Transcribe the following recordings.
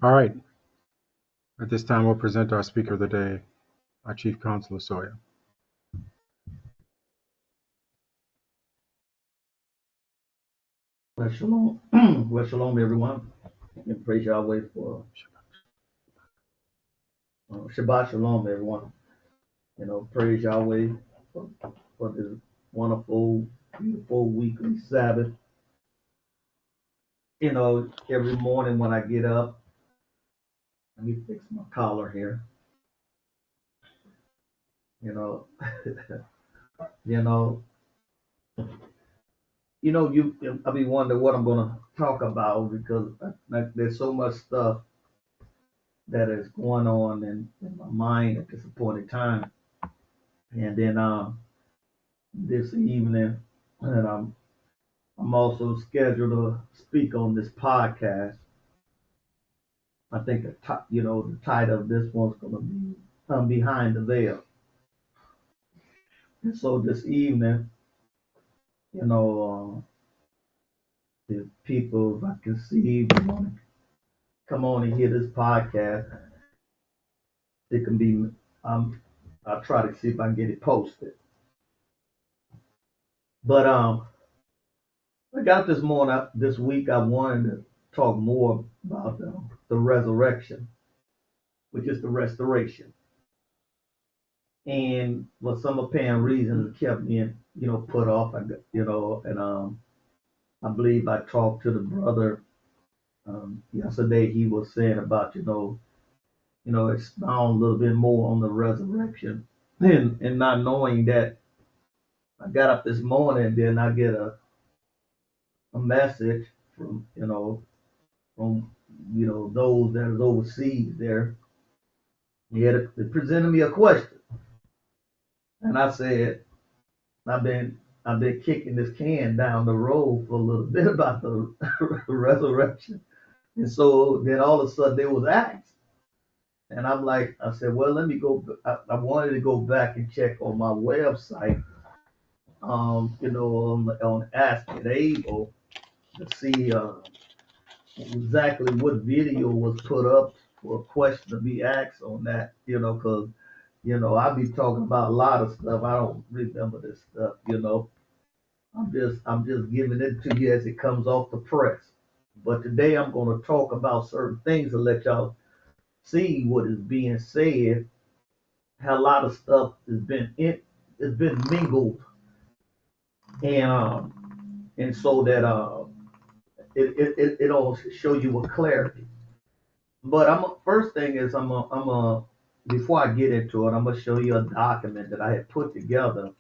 All right. At this time, we'll present our speaker of the day, our Chief Counselor Sawyer. Well, shalom, well, shalom, everyone, and praise Yahweh for Shabbat Shalom, everyone. Praise Yahweh for, for this wonderful, beautiful weekly Sabbath. Every morning when I get up, let me fix my collar here. You know, you know, I be wondering what I'm gonna talk about because there's so much stuff that is going on in my mind at this appointed time. And then this evening, and I'm also scheduled to speak on this podcast. I think the title of this one's going to be Behind the Veil. And so this evening, you know, if people, if I can see, if you want to come on and hear this podcast, it can be, I'll try to see if I can get it posted. But I got this week, I wanted to talk more about the resurrection, which is the restoration. And for some apparent reason, it kept me, put off. And I believe I talked to the brother yesterday. He was saying about, expound a little bit more on the resurrection, and not knowing that I got up this morning, then I get a message from, from those that is overseas there. They presented me a question, and I said, I've been I've been kicking this can down the road for a little bit about the resurrection. And so then all of a sudden there was Acts. And I said, well, let me go. I wanted to go back and check on my website, on Ask It Able to see exactly what video was put up for a question to be asked on that, because, I be talking about a lot of stuff. I don't remember this stuff. I'm just giving it to you as it comes off the press. But today I'm going to talk about certain things to let y'all see what is being said. How a lot of stuff has been mingled, and so that it'll show you with clarity. But first thing is I'm a before I get into it, I'm gonna show you a document that I had put together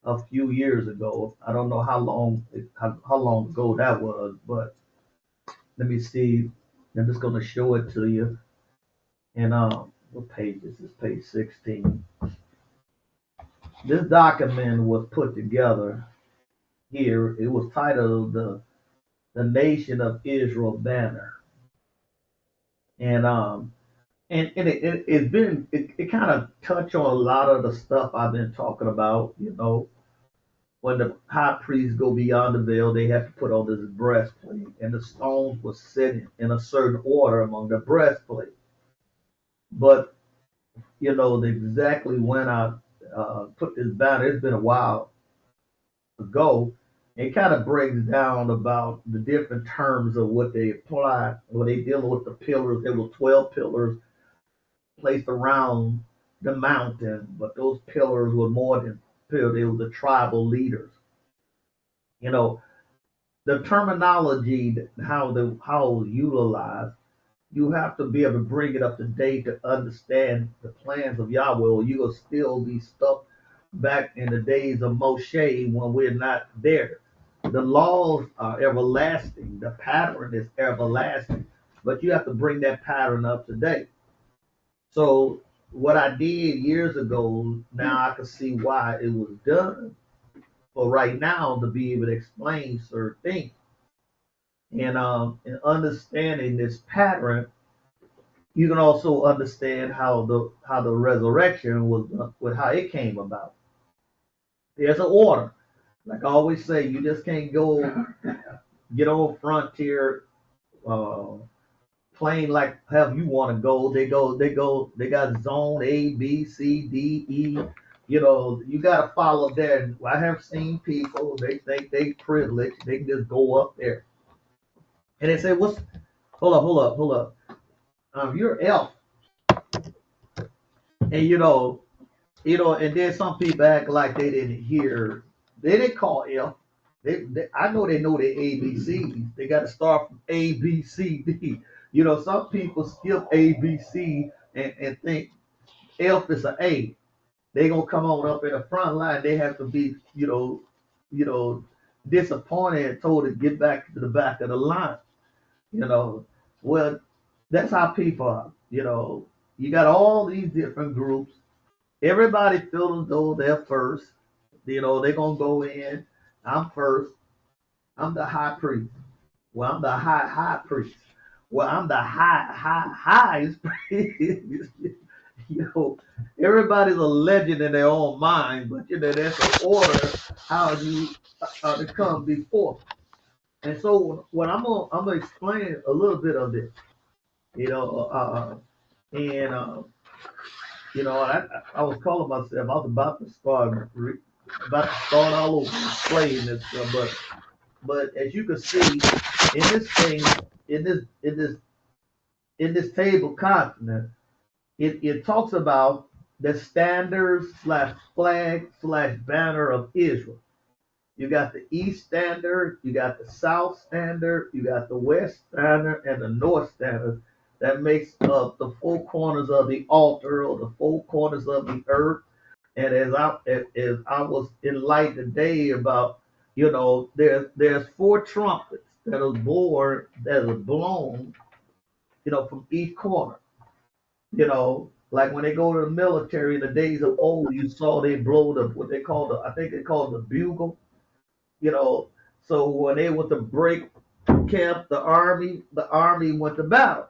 a few years ago. I don't know how long ago that was, but let me see. I'm just going to show it to you. And what page is this? Page 16. This document was put together here. It was titled the Nation of Israel Banner. And it kind of touched on a lot of the stuff I've been talking about. When the high priests go beyond the veil, they have to put on this breastplate, and the stones were set in a certain order among the breastplate. But exactly when I put this banner, it's been a while ago. It kind of breaks down about the different terms of what they apply when they dealing with the pillars. There were 12 pillars placed around the mountain, but those pillars were more than pillars. They were the tribal leaders. You know, the terminology, how it's utilized, you have to be able to bring it up to date to understand the plans of Yahweh, or you will still be stuck back in the days of Moshe when we're not there. The laws are everlasting, the pattern is everlasting, but you have to bring that pattern up to date. So what I did years ago, now I can see why it was done. For right now, to be able to explain certain things, and understanding this pattern, you can also understand how the resurrection was, with how it came about. There's an order. Like I always say, you just can't go get on Frontier, uh, plain like how you want to go. They got zone A, B, C, D, E. You know, you got to follow there. I have seen people, they think they privileged. They can just go up there. And they say, what's, hold up. You're F. And and then some people act like they didn't hear. They didn't call F. I know their ABCs. They got to start from A, B, C, D. Some people skip A, B, C and think F is an A. They gonna come on up in the front line. They have to be, you know, disappointed and told to get back to the back of the line. You know, well, that's how people are. You got all these different groups. Everybody feels as though they're first. They're gonna go in. I'm first. I'm the high priest. Well, I'm the high priest. Well, I'm the highest priest. you know, Everybody's a legend in their own mind, but that's an order how you to come before. And so, what I'm gonna explain a little bit of this. You know, and I was calling myself. I was about to start all over explaining this stuff, but as you can see in this thing, in this in this in this table continent, it talks about the standards slash flag slash banner of Israel. You got the East Standard, you got the South Standard, you got the West Standard, and the North Standard. That makes up the four corners of the altar or the four corners of the earth. And as I was enlightened today about, there's four trumpets that are blown, from each corner. Like when they go to the military in the days of old, you saw they blow what they call I think they call the bugle. you know. So when they went to break camp, the army went to battle.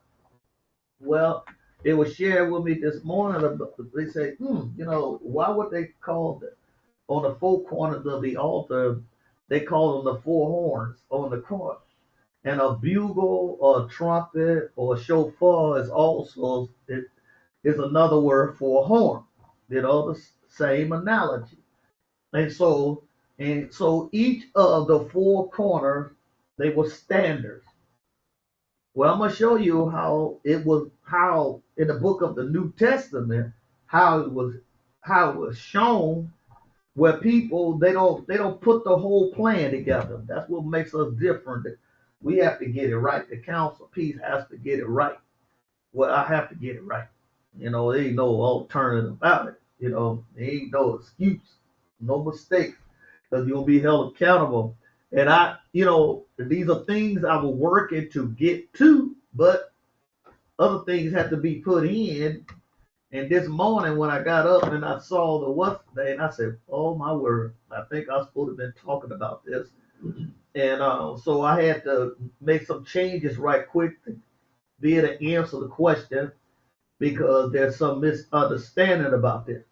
Well, it was shared with me this morning. They say, why would they call it on the four corners of the altar? They call them the four horns on the corner. And a bugle or a trumpet or a shofar is another word for a horn. The same analogy. And so each of the four corners, they were standards. Well, I'm gonna show you how in the book of the New Testament, how it was shown where people they don't put the whole plan together. That's what makes us different. We have to get it right. The Council of Peace has to get it right. Well, I have to get it right. There ain't no alternative about it. There ain't no excuse, no mistake, because you'll be held accountable. And these are things I was working to get to, but other things had to be put in. And this morning when I got up and I saw the what's day, and I said, "Oh my word! I think I was supposed to have been talking about this." And so I had to make some changes right quick to be able to answer the question because there's some misunderstanding about this.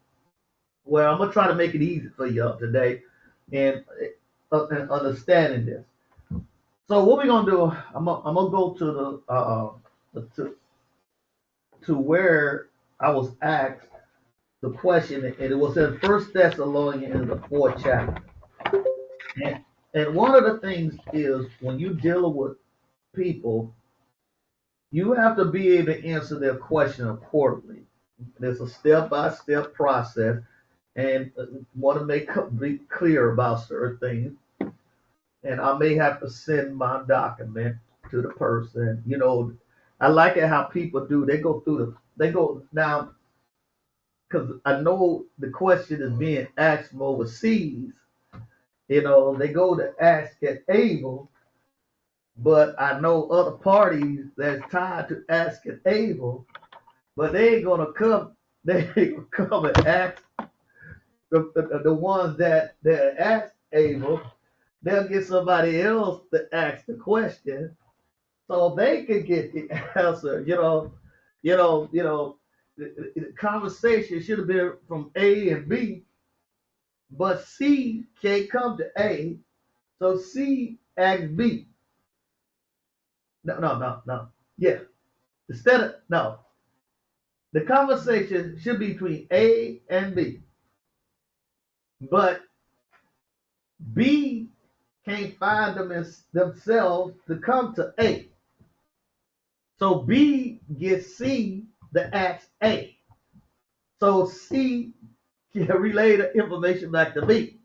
Well, I'm gonna try to make it easy for y'all today, and understanding this. So what we're gonna do? I'm gonna go to where I was asked the question, and it was in First Thessalonians, the fourth chapter. And, and one of the things is when you deal with people, you have to be able to answer their question accordingly. There's a step-by-step process, and want to be clear about certain things. And I may have to send my document to the person. I like it how people do. They go now because I know the question is being asked from overseas. They go to ask it able, but I know other parties that's tied to ask it able, but they ain't gonna come. They ain't gonna come and ask the ones that ask able. They'll get somebody else to ask the question so they can get the answer. The conversation should have been from A and B, but C can't come to A, so C asks B. No, no, no, no. Yeah. No, the conversation should be between A and B. But B can't find themselves to come to A. So B gets C to ask A. So C can relay the information back to B.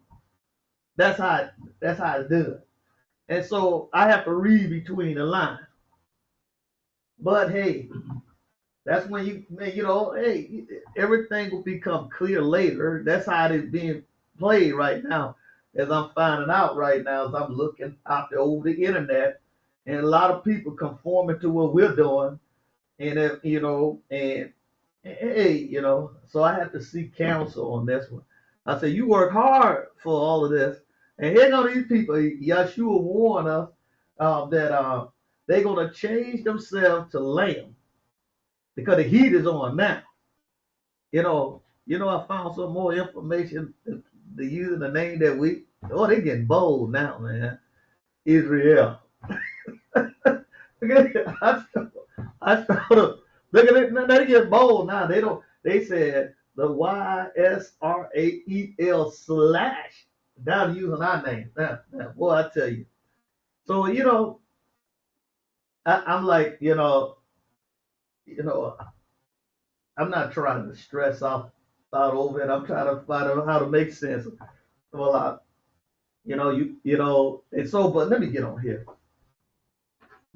That's how it's done. And so I have to read between the lines. But hey, that's when hey, everything will become clear later. That's how it is being played right now. As I'm finding out right now, as I'm looking out there over the internet, and a lot of people conforming to what we're doing, and and hey, so I have to seek counsel on this one. I say, you work hard for all of this, and here go these people. Yeshua warned us that they're gonna change themselves to lamb because the heat is on now. I found some more information. The using the name that they getting bold now, man. Israel. I started look at it. Now they get bold now. They don't. They said the YSRAEL slash down using our name. Now, boy, I tell you. So I'm like, I'm not trying to stress out over it. I'm trying to find out how to make sense. Well, and so, but let me get on here.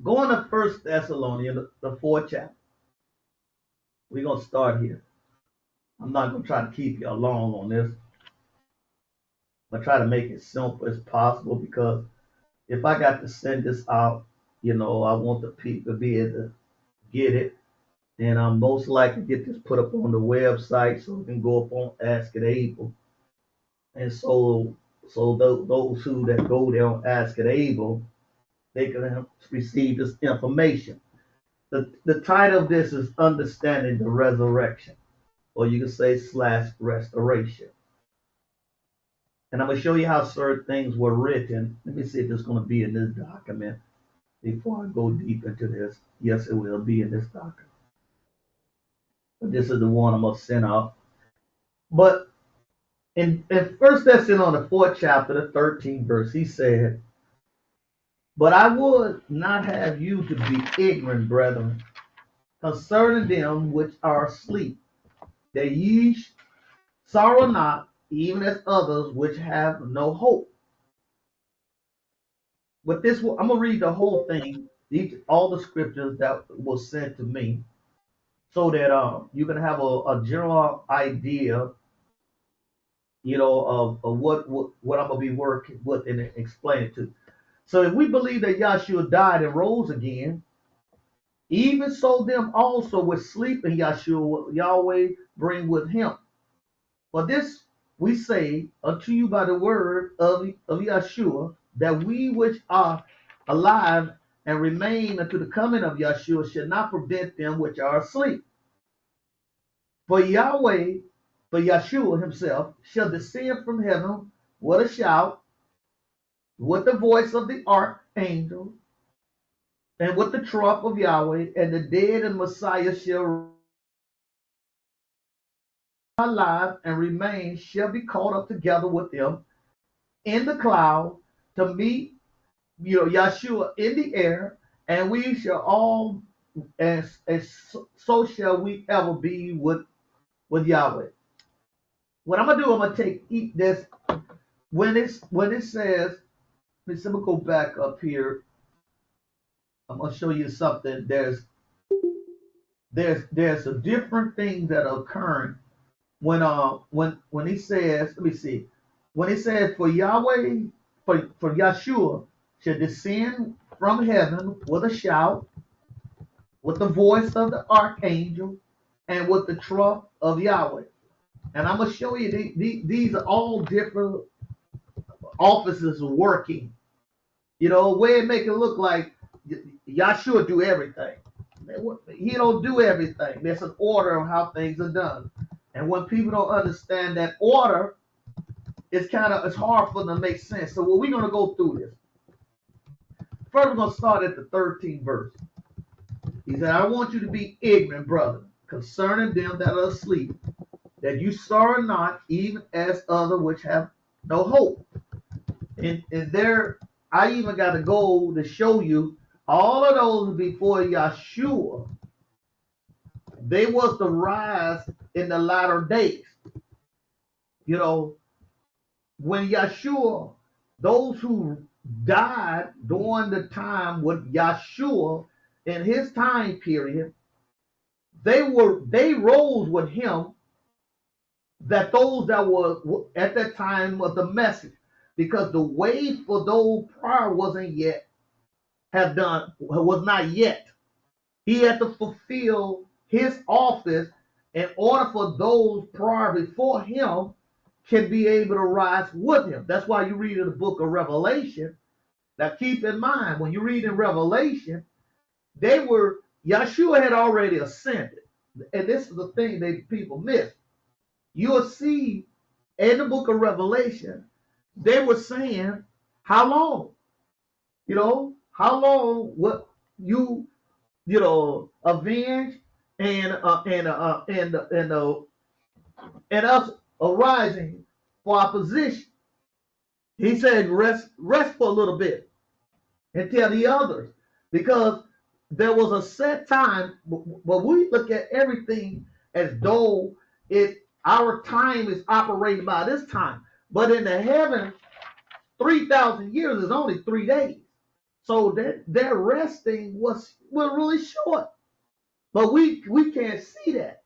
Going to First Thessalonians, the fourth chapter. We're gonna start here. I'm not gonna try to keep you long on this. I'm gonna try to make it simple as possible because if I got to send this out, I want the people to be able to get it, and I'm most likely get this put up on the website so it can go up on Ask It Able, and so those who that go there on Ask It Able, they can receive this information. The title of this is Understanding the Resurrection, or you can say / restoration. And I'm going to show you how certain things were written. Let me see if it's going to be in this document before I go deep into this. Yes, it will be in this document. But this is the one I'm going to send out. But in 1 Thessalonians, the 4th chapter, the 13th verse, he said, but I would not have you to be ignorant, brethren, concerning them which are asleep, that ye sorrow not, even as others which have no hope. But this, I'm gonna read the whole thing, all the scriptures that was sent to me, so that you can have a general idea, of what I'm gonna be working with and explain it to. So if we believe that Yahshua died and rose again, even so them also which sleep in Yahshua Yahweh bring with him. For this we say unto you by the word of Yahshua, that we which are alive and remain unto the coming of Yahshua should not prevent them which are asleep. For Yahweh, for Yahshua himself, shall descend from heaven with a shout, with the voice of the archangel, and with the trump of Yahweh, and the dead and Messiah shall alive and remain shall be caught up together with them in the cloud to meet Yahshua in the air, and we shall all, and so shall we ever be with Yahweh. What I'm gonna do, I'm gonna eat this when it says. Let me go back up here. I'm gonna show you something. There's a different things that are occurring when he says. Let me see. When he says for Yahweh, for Yahshua shall descend from heaven with a shout, with the voice of the archangel, and with the trump of Yahweh. And I'm going to show you these are all different offices working. Way it make it look like Yahshua do everything. He don't do everything. There's an order of how things are done. And when people don't understand that order, it's hard for them to make sense. So we're going to go through this. First, we're going to start at the 13th verse. He said, I want you to be ignorant, brother, concerning them that are asleep, that you sorrow not, even as other which have no hope. And there, I even got a goal to show you all of those before Yeshua, they was the rise in the latter days. You know, when Yeshua, those who died during the time with Yeshua in his time period, they rose with him, that those that were at that time of the message, because the way for those prior was not yet. He had to fulfill his office in order for those prior before him can be able to rise with him. That's why you read in the book of Revelation. Now keep in mind, when you read in Revelation, Yeshua had already ascended. And this is the thing that people miss. You'll see in the book of Revelation, they were saying, how long? How long would avenge and us arising for our position? He said, rest for a little bit and tell the others, because there was a set time. But we look at everything as though our time is operating by this time. But in the heaven, 3,000 years is only 3 days. So their resting was really short. But we can't see that,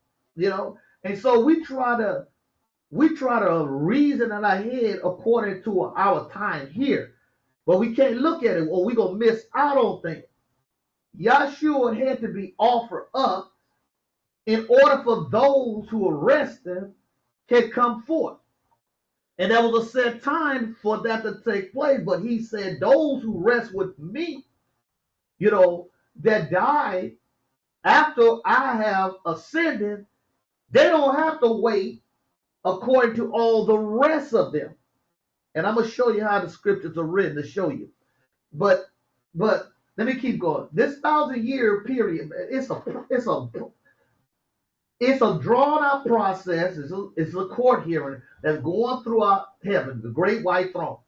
And so we try to reason in our head according to our time here. But we can't look at it, or we're going to miss out on things. Yeshua had to be offered up in order for those who arrest them can come forth. And there was a set time for that to take place. But he said, those who rest with me, that died after I have ascended, they don't have to wait according to all the rest of them. And I'm going to show you how the scriptures are written to show you. But let me keep going. This 1,000-year period, it's a drawn out process. It's a court hearing that's going throughout heaven, the great white throne.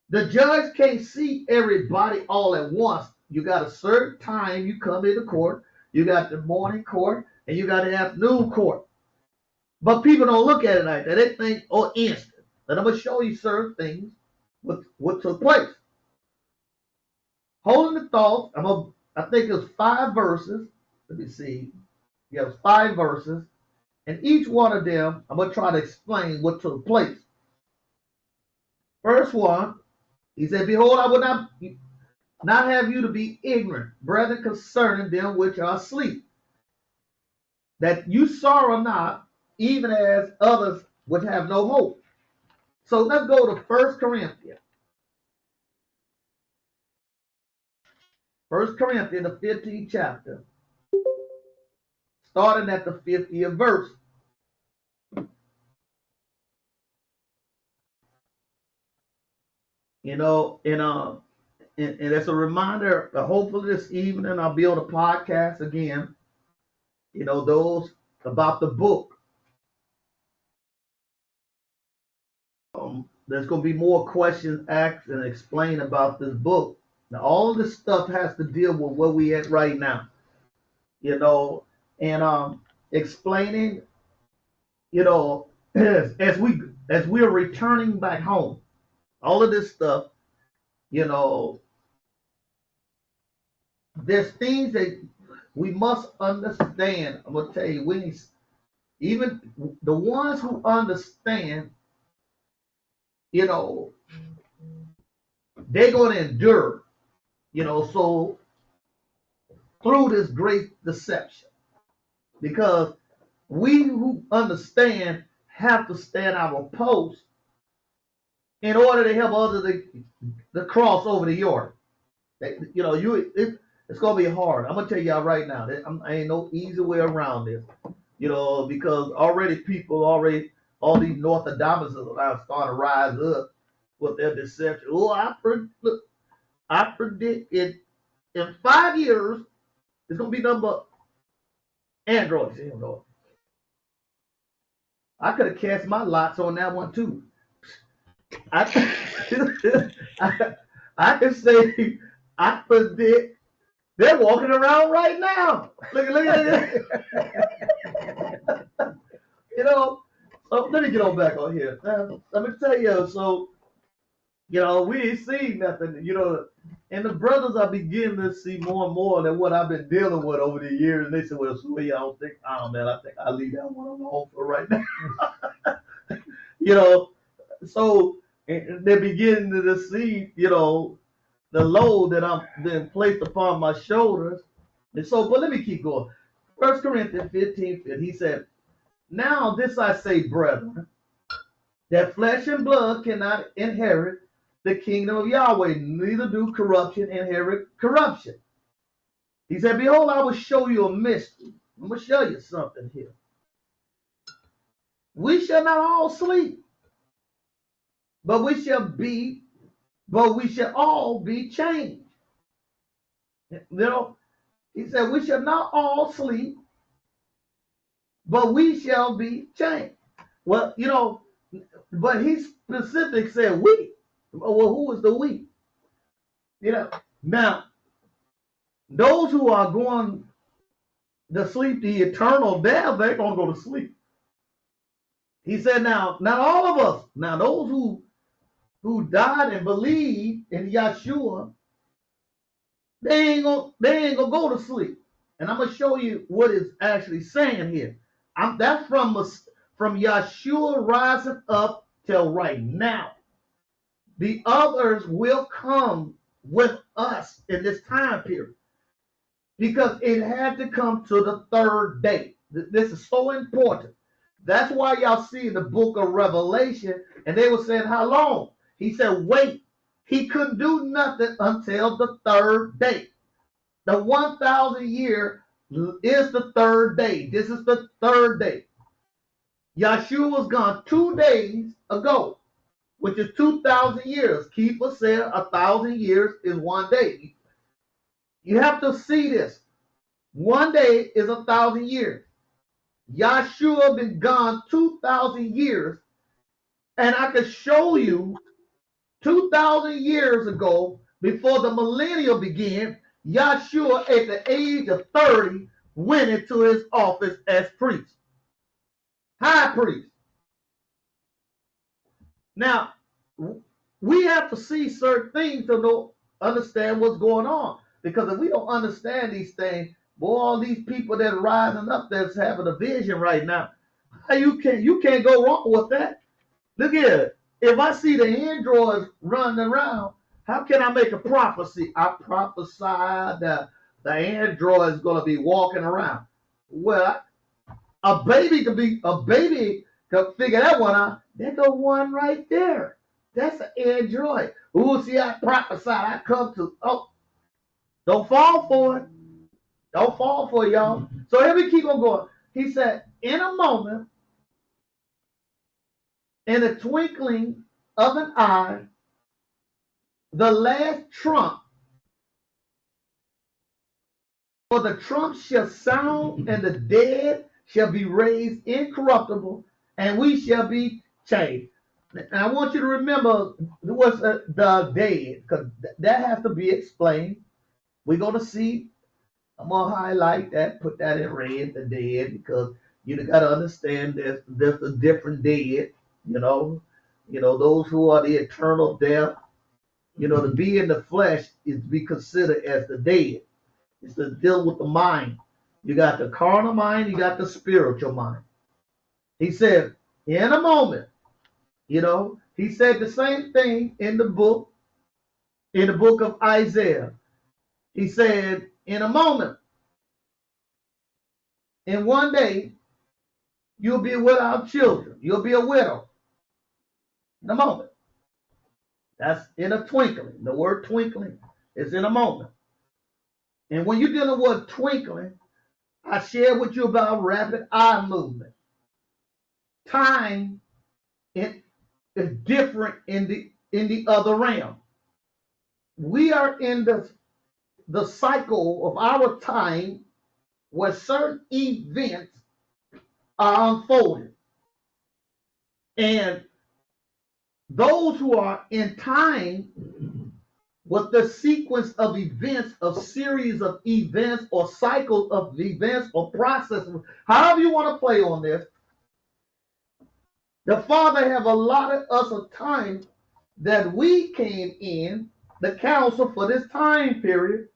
The judge can't see everybody all at once. You got a certain time you come into court. You got the morning court and you got the afternoon court. But people don't look at it like that. They think, instant. And I'm going to show you certain things, what took place. Holding the thought, I think it was 5 verses. Let me see. Yeah, it was 5 verses. And each one of them, I'm going to try to explain what took place. First one, he said, behold, I will not have you to be ignorant, brethren, concerning them which are asleep, that you sorrow not, even as others which have no hope. So let's go to 1 Corinthians. 1 Corinthians, the 15th chapter, starting at the 50th verse. And it's a reminder, hopefully this evening I'll be on a podcast again, those about the book. There's going to be more questions asked and explained about this book. Now, all of this stuff has to deal with where we at right now, and explaining, as we are returning back home, all of this stuff, there's things that we must understand. I'm going to tell you, even the ones who understand, they're going to endure, so through this great deception, because we who understand have to stand our post in order to help others to cross over the Jordan. It's going to be hard. I'm going to tell y'all right now, I ain't no easy way around this, because all these Nostradamus are starting to rise up with their deception. I predict in 5 years, It's gonna be nothing but androids. You know, I could have cast my lots on that one too. I, I, I can say I predict they're walking around right now. Look at you know. So let me get on back on here. Let me tell you. So we ain't seen nothing. And the brothers are beginning to see more and more than what I've been dealing with over the years. And they said, "Well, Sweet, man, I think I'll leave that one alone for right now." you know, so and they're beginning to see, the load that I'm then placed upon my shoulders. And so, but let me keep going. 1 Corinthians 15:5, he said, "Now this I say, brethren, that flesh and blood cannot inherit the kingdom of Yahweh, neither do corruption inherit corruption." He said, "Behold, I will show you a mystery." I'm going to show you something here. We shall not all sleep, but we shall all be changed. He said, we shall not all sleep, but we shall be changed. Well, but he specifically said we. Well, who is the we? Now, those who are going to sleep the eternal death, they're going to go to sleep. He said, now, not all of us. Now, those who died and believed in Yeshua, they ain't gonna go to sleep. And I'm gonna show you what it's actually saying here. That's from Yeshua rising up till right now. The others will come with us in this time period because it had to come to the third day. This is so important. That's why y'all see in the book of Revelation, and they were saying, "How long?" He said, "Wait." He couldn't do nothing until the third day. The 1,000 year is the third day. This is the third day. Yeshua was gone 2 days ago, which is 2,000 years. Keeper said 1,000 years is 1 day. You have to see this. 1 day is 1,000 years. Yeshua been gone 2,000 years, and I can show you 2,000 years ago, before the millennium began, Yeshua at the age of 30 went into his office as priest, high priest. Now, we have to see certain things to understand what's going on. Because if we don't understand these things, boy, all these people that are rising up that's having a vision right now, you can't go wrong with that. Look at it. If I see the androids running around, how can I make a prophecy? I prophesy that the android is going to be walking around. Well, a baby could figure that one out. There's the one right there. That's an android. Ooh, see, I prophesied. I come to. Oh, don't fall for it. Don't fall for it, y'all. So here we keep on going. He said, in a moment, in a twinkling of an eye, the last trump, for the trump shall sound, and the dead shall be raised incorruptible, and we shall be changed. And I want you to remember what's the dead, because that has to be explained. We're going to see, I'm going to highlight that, put that in red, the dead, because you got to understand there's a different dead, those who are the eternal death. To be in the flesh is to be considered as the dead. It's to deal with the mind. You got the carnal mind, you got the spiritual mind. He said, in a moment, he said the same thing in the book of Isaiah. He said, in a moment, in 1 day, you'll be without children. You'll be a widow. In a moment. That's in a twinkling. The word twinkling is in a moment. And when you're dealing with twinkling, I shared with you about rapid eye movement. Time is different in the other realm. We are in the cycle of our time where certain events are unfolding. And those who are in time with the sequence of events, of series of events, or cycles of events, or processes, however you want to play on this, the Father have allotted us a time that we came in, the council for this time period,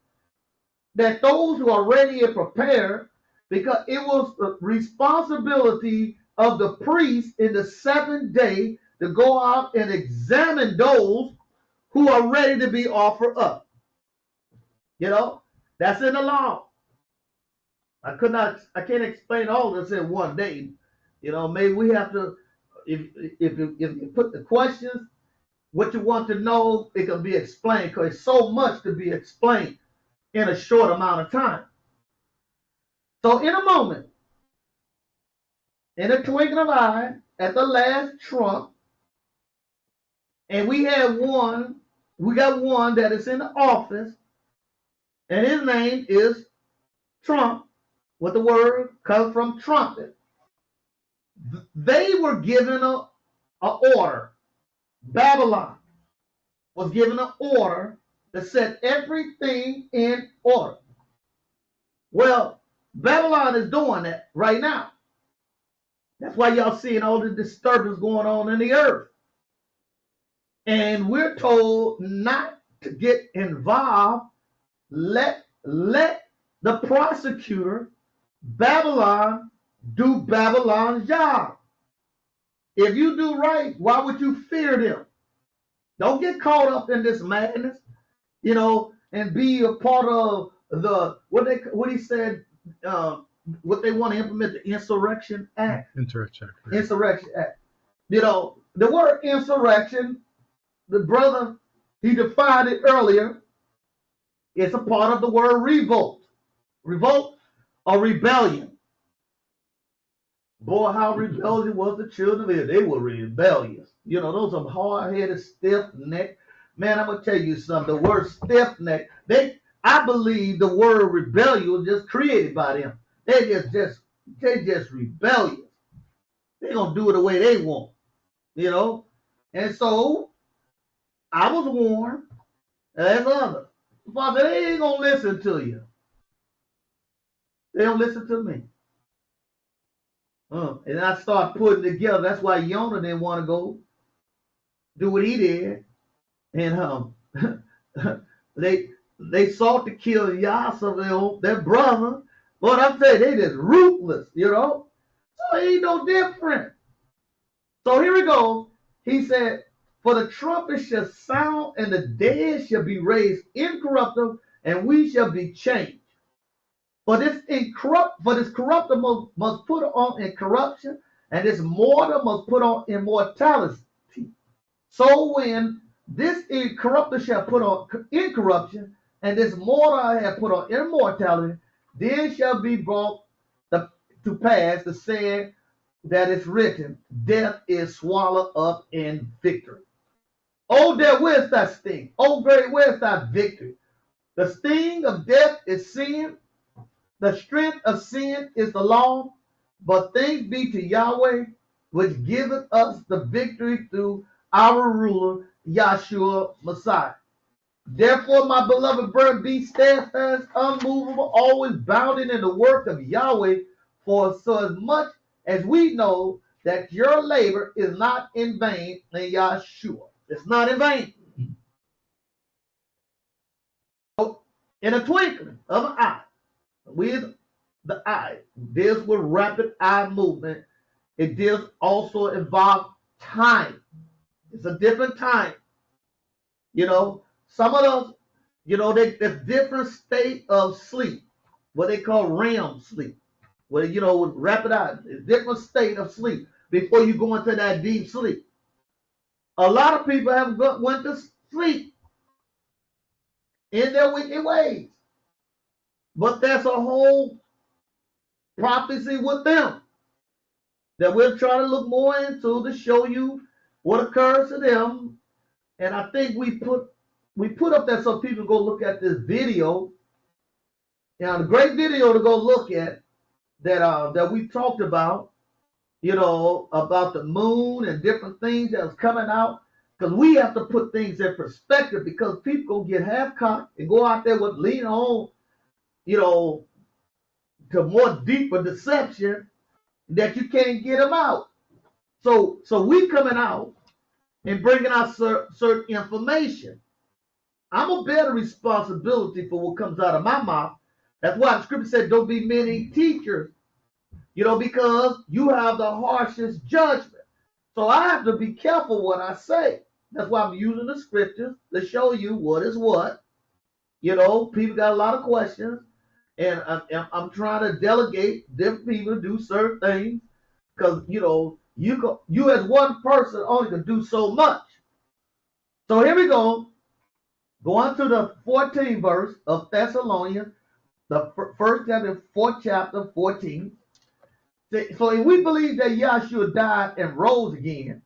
that those who are ready and prepared, because it was the responsibility of the priest in the seventh day to go out and examine those who are ready to be offered up. You know, that's in the law. I can't explain all this in one day. You know, maybe we have to, if you put the questions, what you want to know, it can be explained, because it's so much to be explained in a short amount of time. So in a moment, in a twinkling of an eye, at the last trump, and we got one that is in the office, and his name is Trump, what the word comes from, trumpet. They were given a order. Babylon was given an order to set everything in order. Well, Babylon is doing that right now. That's why y'all seeing all the disturbance going on in the earth. And we're told not to get involved. Let the prosecutor, Babylon, do Babylon's job. If you do right, why would you fear them? Don't get caught up in this madness, you know, and be a part of the what he said, what they want to implement, the Insurrection Act. Insurrection Act. You know, the word insurrection, the brother, he defined it earlier. It's a part of the word revolt. Revolt or rebellion. Boy, how rebellious was the children of Israel. They were rebellious. You know, those are hard-headed, stiff-necked. Man, I'm going to tell you something. The word stiff-necked, I believe the word rebellion was just created by them. They just rebellious. They're going to do it the way they want, you know. And so, I was warned, as others. Father, they ain't going to listen to you. They don't listen to me. And I start putting together. That's why Jonah didn't want to go do what he did. And they sought to kill Yasser, their brother. But I'm saying they just ruthless, you know. So it ain't no different. So here we go. He said, for the trumpet shall sound, and the dead shall be raised incorruptible, and we shall be changed. For this corruptible must put on incorruption, and this mortal must put on immortality. So when this incorruptible shall put on incorruption, and this mortal have put on immortality, then shall be brought to pass the saying that is written, death is swallowed up in victory. Oh, death, where's thy sting? Oh, grave, where's thy victory? The sting of death is sin. The strength of sin is the law, but thanks be to Yahweh, which giveth us the victory through our ruler, Yahshua Messiah. Therefore, my beloved brethren, be steadfast, unmovable, always bounding in the work of Yahweh, for so as much as we know that your labor is not in vain in Yahshua. It's not in vain. So, in a twinkling of an eye, with the eye, deals with rapid eye movement. It deals also involve time. It's a different time. You know, some of those, you know, there's different state of sleep, what they call REM sleep. Where, you know, with rapid eye, it's different state of sleep before you go into that deep sleep. A lot of people have went to sleep in their wicked ways. But there's a whole prophecy with them that we'll try to look more into to show you what occurs to them. And I think we put up there so people go look at this video Now, the great video to go look at that we talked about, about the moon and different things that was coming out, because we have to put things in perspective, because people gonna get half cocked and go out there with lean on, you know, to more deeper deception that you can't get them out. So we coming out and bringing out certain information. I'm gonna bear the responsibility for what comes out of my mouth. That's why the scripture said, "Don't be many teachers," because you have the harshest judgment. So I have to be careful what I say. That's why I'm using the scriptures to show you what is what. People got a lot of questions, and I'm trying to delegate different people to do certain things, because you as one person only can do so much. So here we go. Going to the 14th verse of Thessalonians, the first chapter, 4th chapter, 14. So if we believe that Yahshua died and rose again,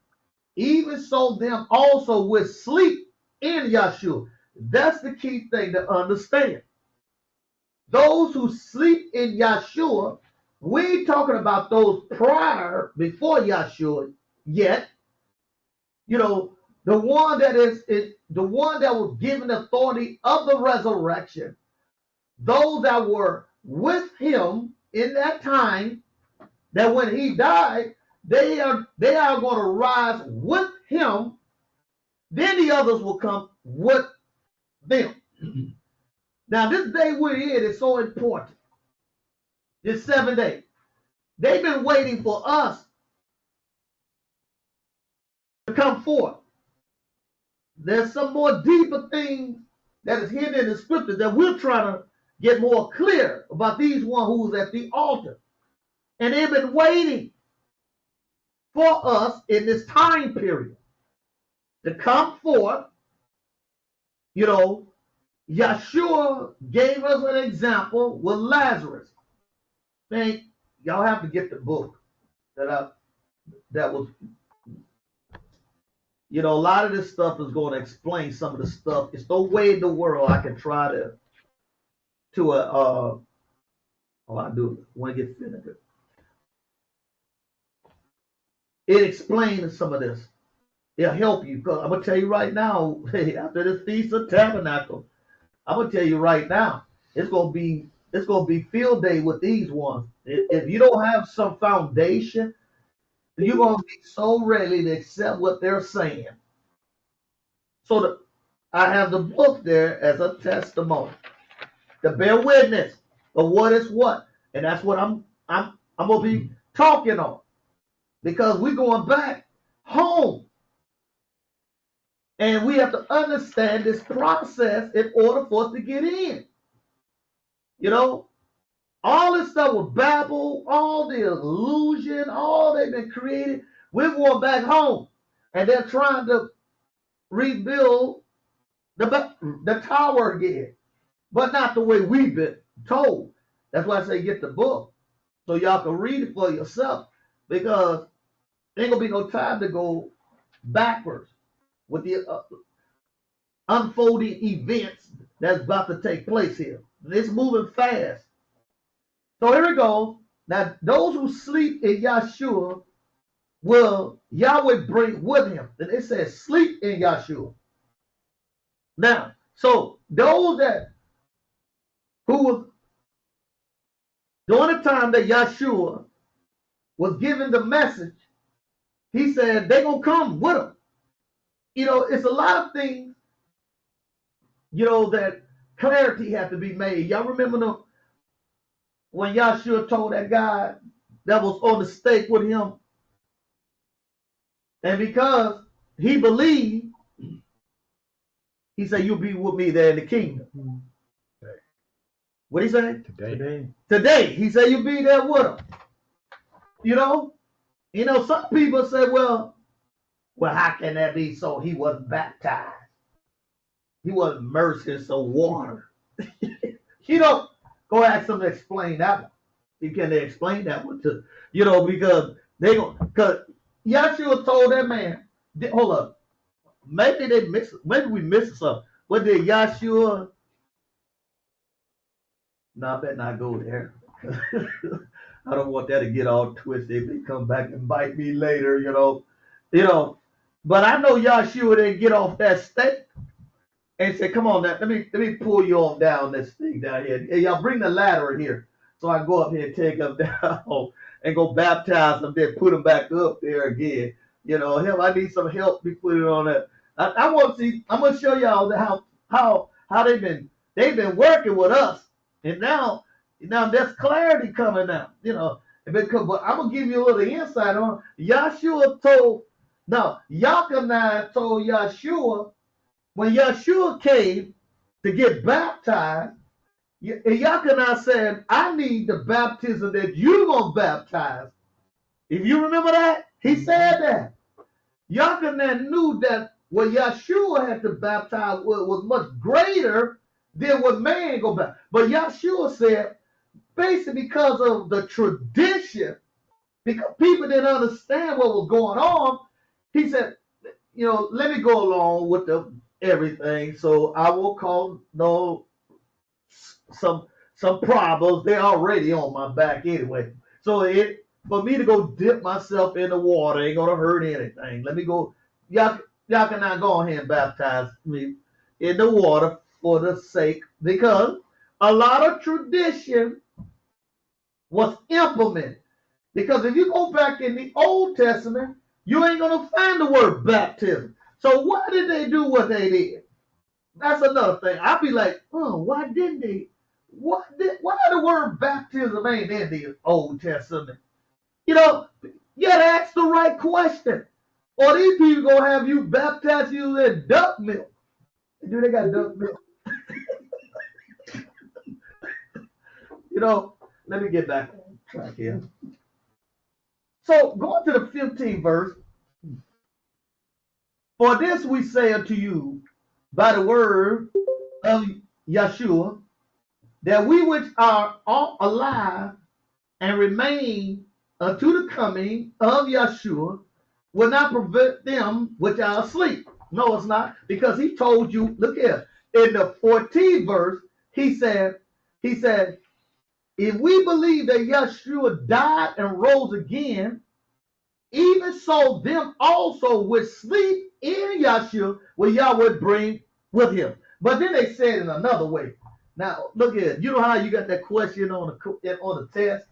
even so them also will sleep in Yahshua. That's the key thing to understand. Those who sleep in Yahshua, we ain't talking about those prior, before Yahshua yet. The one that is the one that was given authority of the resurrection. Those that were with him in that time, that when he died, they are going to rise with him. Then the others will come with them. Now, this day we're in is so important. This 7 days. They've been waiting for us to come forth. There's some more deeper things that is hidden in the scriptures that we're trying to get more clear about these one who's at the altar. And they've been waiting for us in this time period to come forth. Yahshua gave us an example with Lazarus. Man, y'all have to get the book that was, a lot of this stuff is going to explain some of the stuff. It's no way in the world I can try I do want to get finished. It explains some of this. It'll help you, because I'm going to tell you right now, after this Feast of Tabernacle, I'm going to tell you right now, it's going to be field day with these ones. If you don't have some foundation, you're going to be so ready to accept what they're saying. So I have the book there as a testimony to bear witness of what is what, and that's what I'm going to be talking on, because we're going back home. And we have to understand this process in order for us to get in. All this stuff with Babel, all the illusion, all they've been created, we're going back home. And they're trying to rebuild the tower again. But not the way we've been told. That's why I say get the book, so y'all can read it for yourself. Because there ain't going to be no time to go backwards with the unfolding events that's about to take place here. It's moving fast. So here we go. Now, those who sleep in Yahshua will Yahweh bring with him. And it says sleep in Yahshua. Now, so those who was during the time that Yahshua was given the message, he said they're going to come with him. It's a lot of things, that clarity had to be made. Y'all remember when Yahshua told that guy that was on the stake with him, and because he believed, he said, "You'll be with me there in the kingdom." What did he say? Today. He said, "You'll be there with him." Some people say, well, how can that be so? He wasn't baptized. He wasn't immersed in some water. Go ask them to explain that one. Can they explain that one too? Because because Yahshua told that man, hold up, maybe we missed something. What did Yahshua? No, I better not go there. I don't want that to get all twisted. They come back and bite me later, you know. But I know Yahshua didn't get off that step and say, "Come on, now, let me pull you off down this thing down here. Hey, y'all bring the ladder here." So I go up here and take them down and go baptize them, then put them back up there again. Him, I need some help. Be put it on that. I want to see. I'm gonna show y'all how they've been working with us, and now there's clarity coming out. But I'm gonna give you a little insight on Yahshua told. Now Yachanan told Yahshua when Yahshua came to get baptized. Yachanan said, "I need the baptism that you're gonna baptize." If you remember that, he said that. Yachanan knew that what Yahshua had to baptize was much greater than what man go back. But Yahshua said, basically because of the tradition, because people didn't understand what was going on, he said, let me go along with everything. So I will cause some problems. They're already on my back anyway. So for me to go dip myself in the water ain't gonna hurt anything. Let me go. Y'all can not go ahead and baptize me in the water for the sake, because a lot of tradition was implemented. Because if you go back in the Old Testament, you ain't gonna find the word baptism. So why did they do what they did? That's another thing. I'd be like, why didn't they? Why the word baptism ain't in the Old Testament? You gotta ask the right question. Or these people gonna have you baptize you in duck milk. Do they got duck milk? Let me get back on track here. So going to the 15th verse. For this we say unto you by the word of Yahshua, that we which are all alive and remain unto the coming of Yahshua will not prevent them which are asleep. No, it's not, because he told you, look here, in the 14th verse, he said, if we believe that Yahshua died and rose again, even so them also which sleep in Yahshua will Yahweh bring with him. But then they said in another way. Now, look here. You know how you got that question on the test?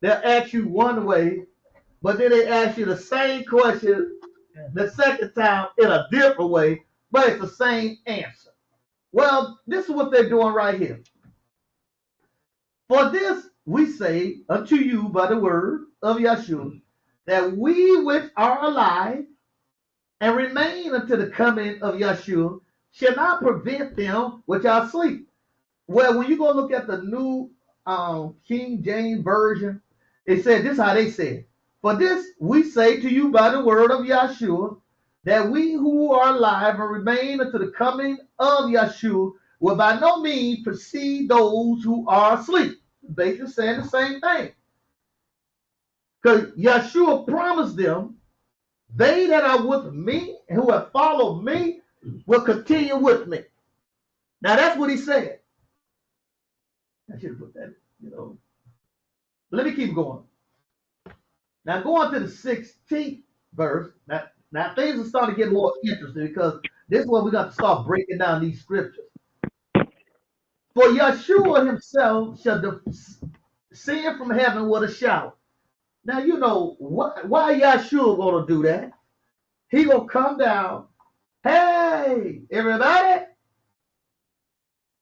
They'll ask you one way, but then they ask you the same question the second time in a different way, but it's the same answer. Well, this is what they're doing right here. For this we say unto you by the word of Yahshua, that we which are alive and remain unto the coming of Yahshua shall not prevent them which are asleep. Well, when you go look at the new King James Version, it said this is how they said. For this we say to you by the word of Yahshua, that we who are alive and remain unto the coming of Yahshua will by no means precede those who are asleep. Basically saying the same thing. Because Yahshua promised them, they that are with me and who have followed me will continue with me. Now that's what he said. I should have put that, Let me keep going. Now going to the 16th verse. Now things are starting to get more interesting, because this is where we got to start breaking down these scriptures. For Yahshua himself shall descend from heaven with a shout. Now why Yahshua gonna do that? He gonna come down. Hey, everybody!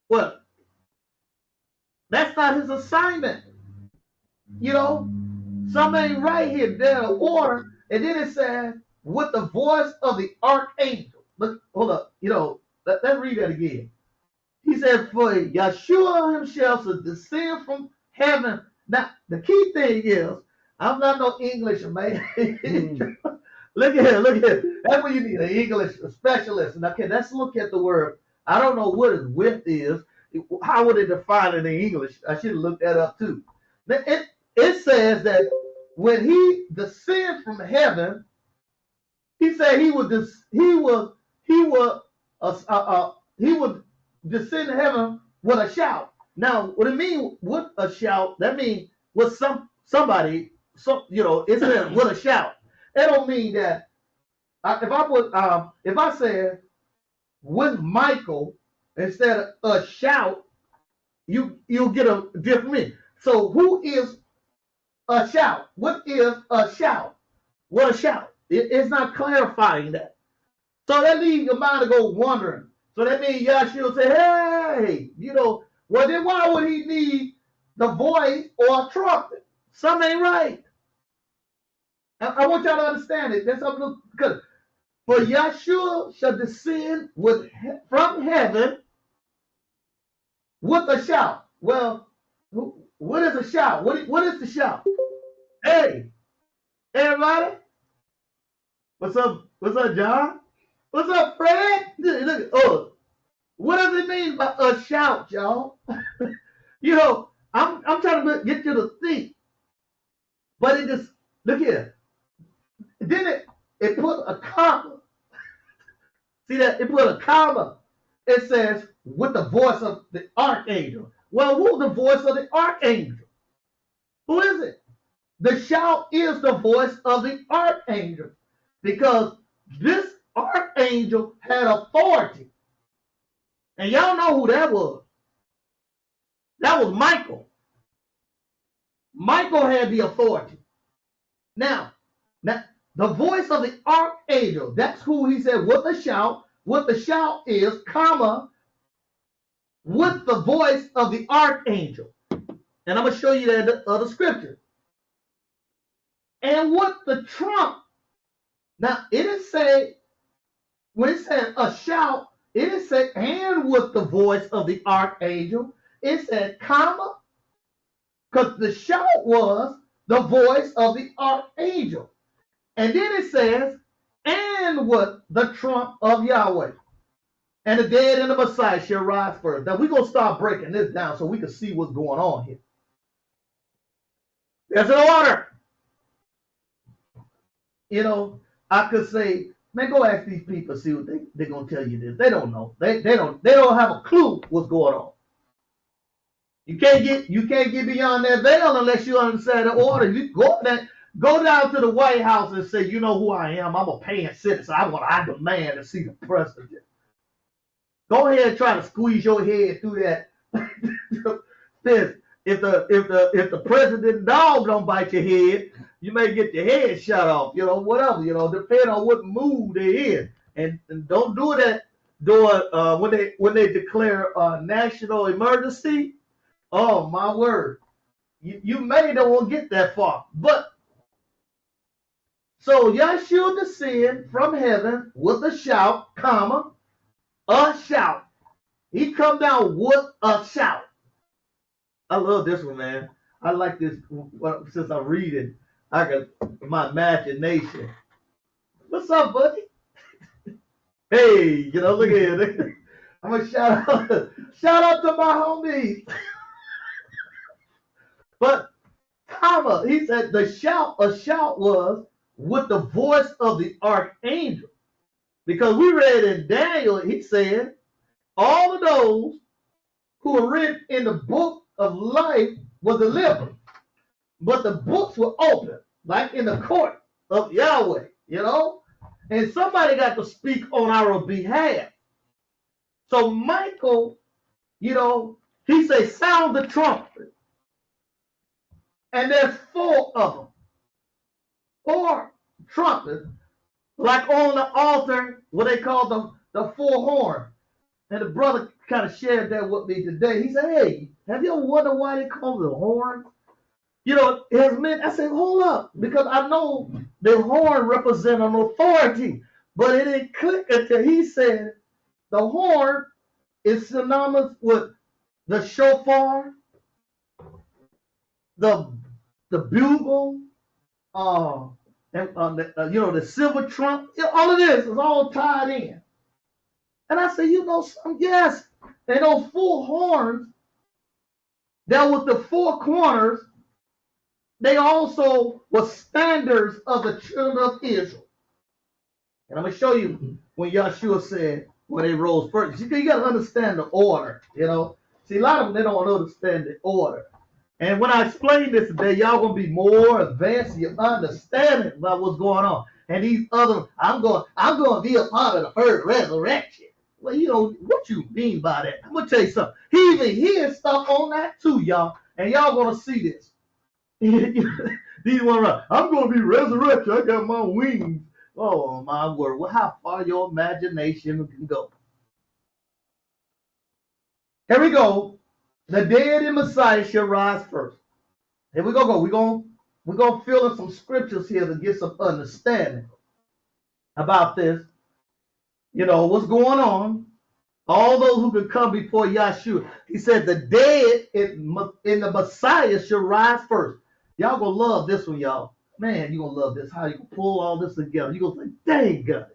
Well, that's not his assignment. Something ain't right here. There's an order, and then it says, with the voice of the archangel. Look, hold up. Let's read that again. He said, for Yahshua himself shall descend from heaven. Now, the key thing is, I'm not no English man. Look at here. That's what you need, an English specialist. Okay, let's look at the word. I don't know what his width is. How would it define it in English? I should have looked that up too. It says that when he descends from heaven, he said he would descend to heaven with a shout. Now, what it mean with a shout? That means with somebody, it says with a shout. That don't mean that if I said with Michael instead of a shout, you'll get a different meaning. So who is a shout? What is a shout? What a shout? It's not clarifying that. So that leaves your mind to go wondering. So that means Yahshua say, hey, well then why would he need the voice or a trumpet? Something ain't right. I want y'all to understand it. That's something good. For Yahshua shall descend from heaven with a shout. Well, what is a shout? What is the shout? Hey, everybody. What's up? What's up, John? What's up, Fred? Look, oh, what does it mean by a shout, y'all? I'm trying to get you to think, but it just look here. Then it put a comma. See that? It put a comma. It says with the voice of the archangel. Well, who's the voice of the archangel? Who is it? The shout is the voice of the archangel because this archangel had authority. And y'all know who that was. That was Michael. Michael had the authority. Now, the voice of the archangel, that's who he said with the shout. What the shout is, comma, with the voice of the archangel. And I'm going to show you that other scripture. And with the trump. Now, it is say, when it says a shout, it is said, and with the voice of the archangel. It said, comma, because the shout was the voice of the archangel. And then it says, and with the trump of Yahweh. And the dead and the Messiah shall rise first. Now we're going to start breaking this down so we can see what's going on here. There's an order. I could say, man, go ask these people, see what they're going to tell you this. They don't know. They don't have a clue what's going on. You can't get beyond that veil unless you understand the order. You go down to the White House and say, you know who I am. I'm a paying citizen. I demand to see the president. Go ahead and try to squeeze your head through that. If the president dog don't bite your head, you may get your head shot off. Whatever. Depending on what mood they're in, and don't do that when they declare a national emergency. Oh my word! You may don't want to get that far, but so Yahshua descend from heaven with a shout, comma, a shout. He come down with a shout. I love this one, man. I like this. Since I'm reading, I got my imagination. What's up, buddy? Hey, look at it. I'm gonna shout out to my homies. But comma, he said a shout was with the voice of the archangel. Because we read in Daniel, he said, all of those who were written in the book of life were delivered. But the books were open, like in the court of Yahweh, and somebody got to speak on our behalf. So Michael, he say, sound the trumpet. And there's 4 of them. 4 trumpets, like on the altar, what they call the 4 horns. And the brother kind of shared that with me today. He said, hey, have you ever wondered why they call it a horn? It meant, I said, hold up, because I know the horn represents an authority, but it didn't click until he said the horn is synonymous with the shofar, the bugle, the silver trump. All of this is all tied in. And I said, yes. And those 4 horns, that was the 4 corners. They also were standards of the children of Israel. And I'm going to show you when Yahshua said, when they rose first. You got to understand the order, See, a lot of them, they don't understand the order. And when I explain this today, y'all gonna be more advanced in your understanding about what's going on. And these other, I'm going to be a part of the first resurrection. Well, you know what you mean by that. I'm gonna tell you something. He even hears stuff on that too, y'all. And y'all gonna see this. These one right. I'm gonna be resurrected. I got my wings. Oh my word. Well, how far your imagination can go. Here we go. The dead in Messiah shall rise first. Here we go. We're gonna fill in some scriptures here to get some understanding about this. You know what's going on. All those who could come before Yahshua. He said the dead in the Messiah shall rise first. Y'all gonna love this one, y'all. Man, you gonna love this. How you gonna pull all this together? You gonna say, dang God.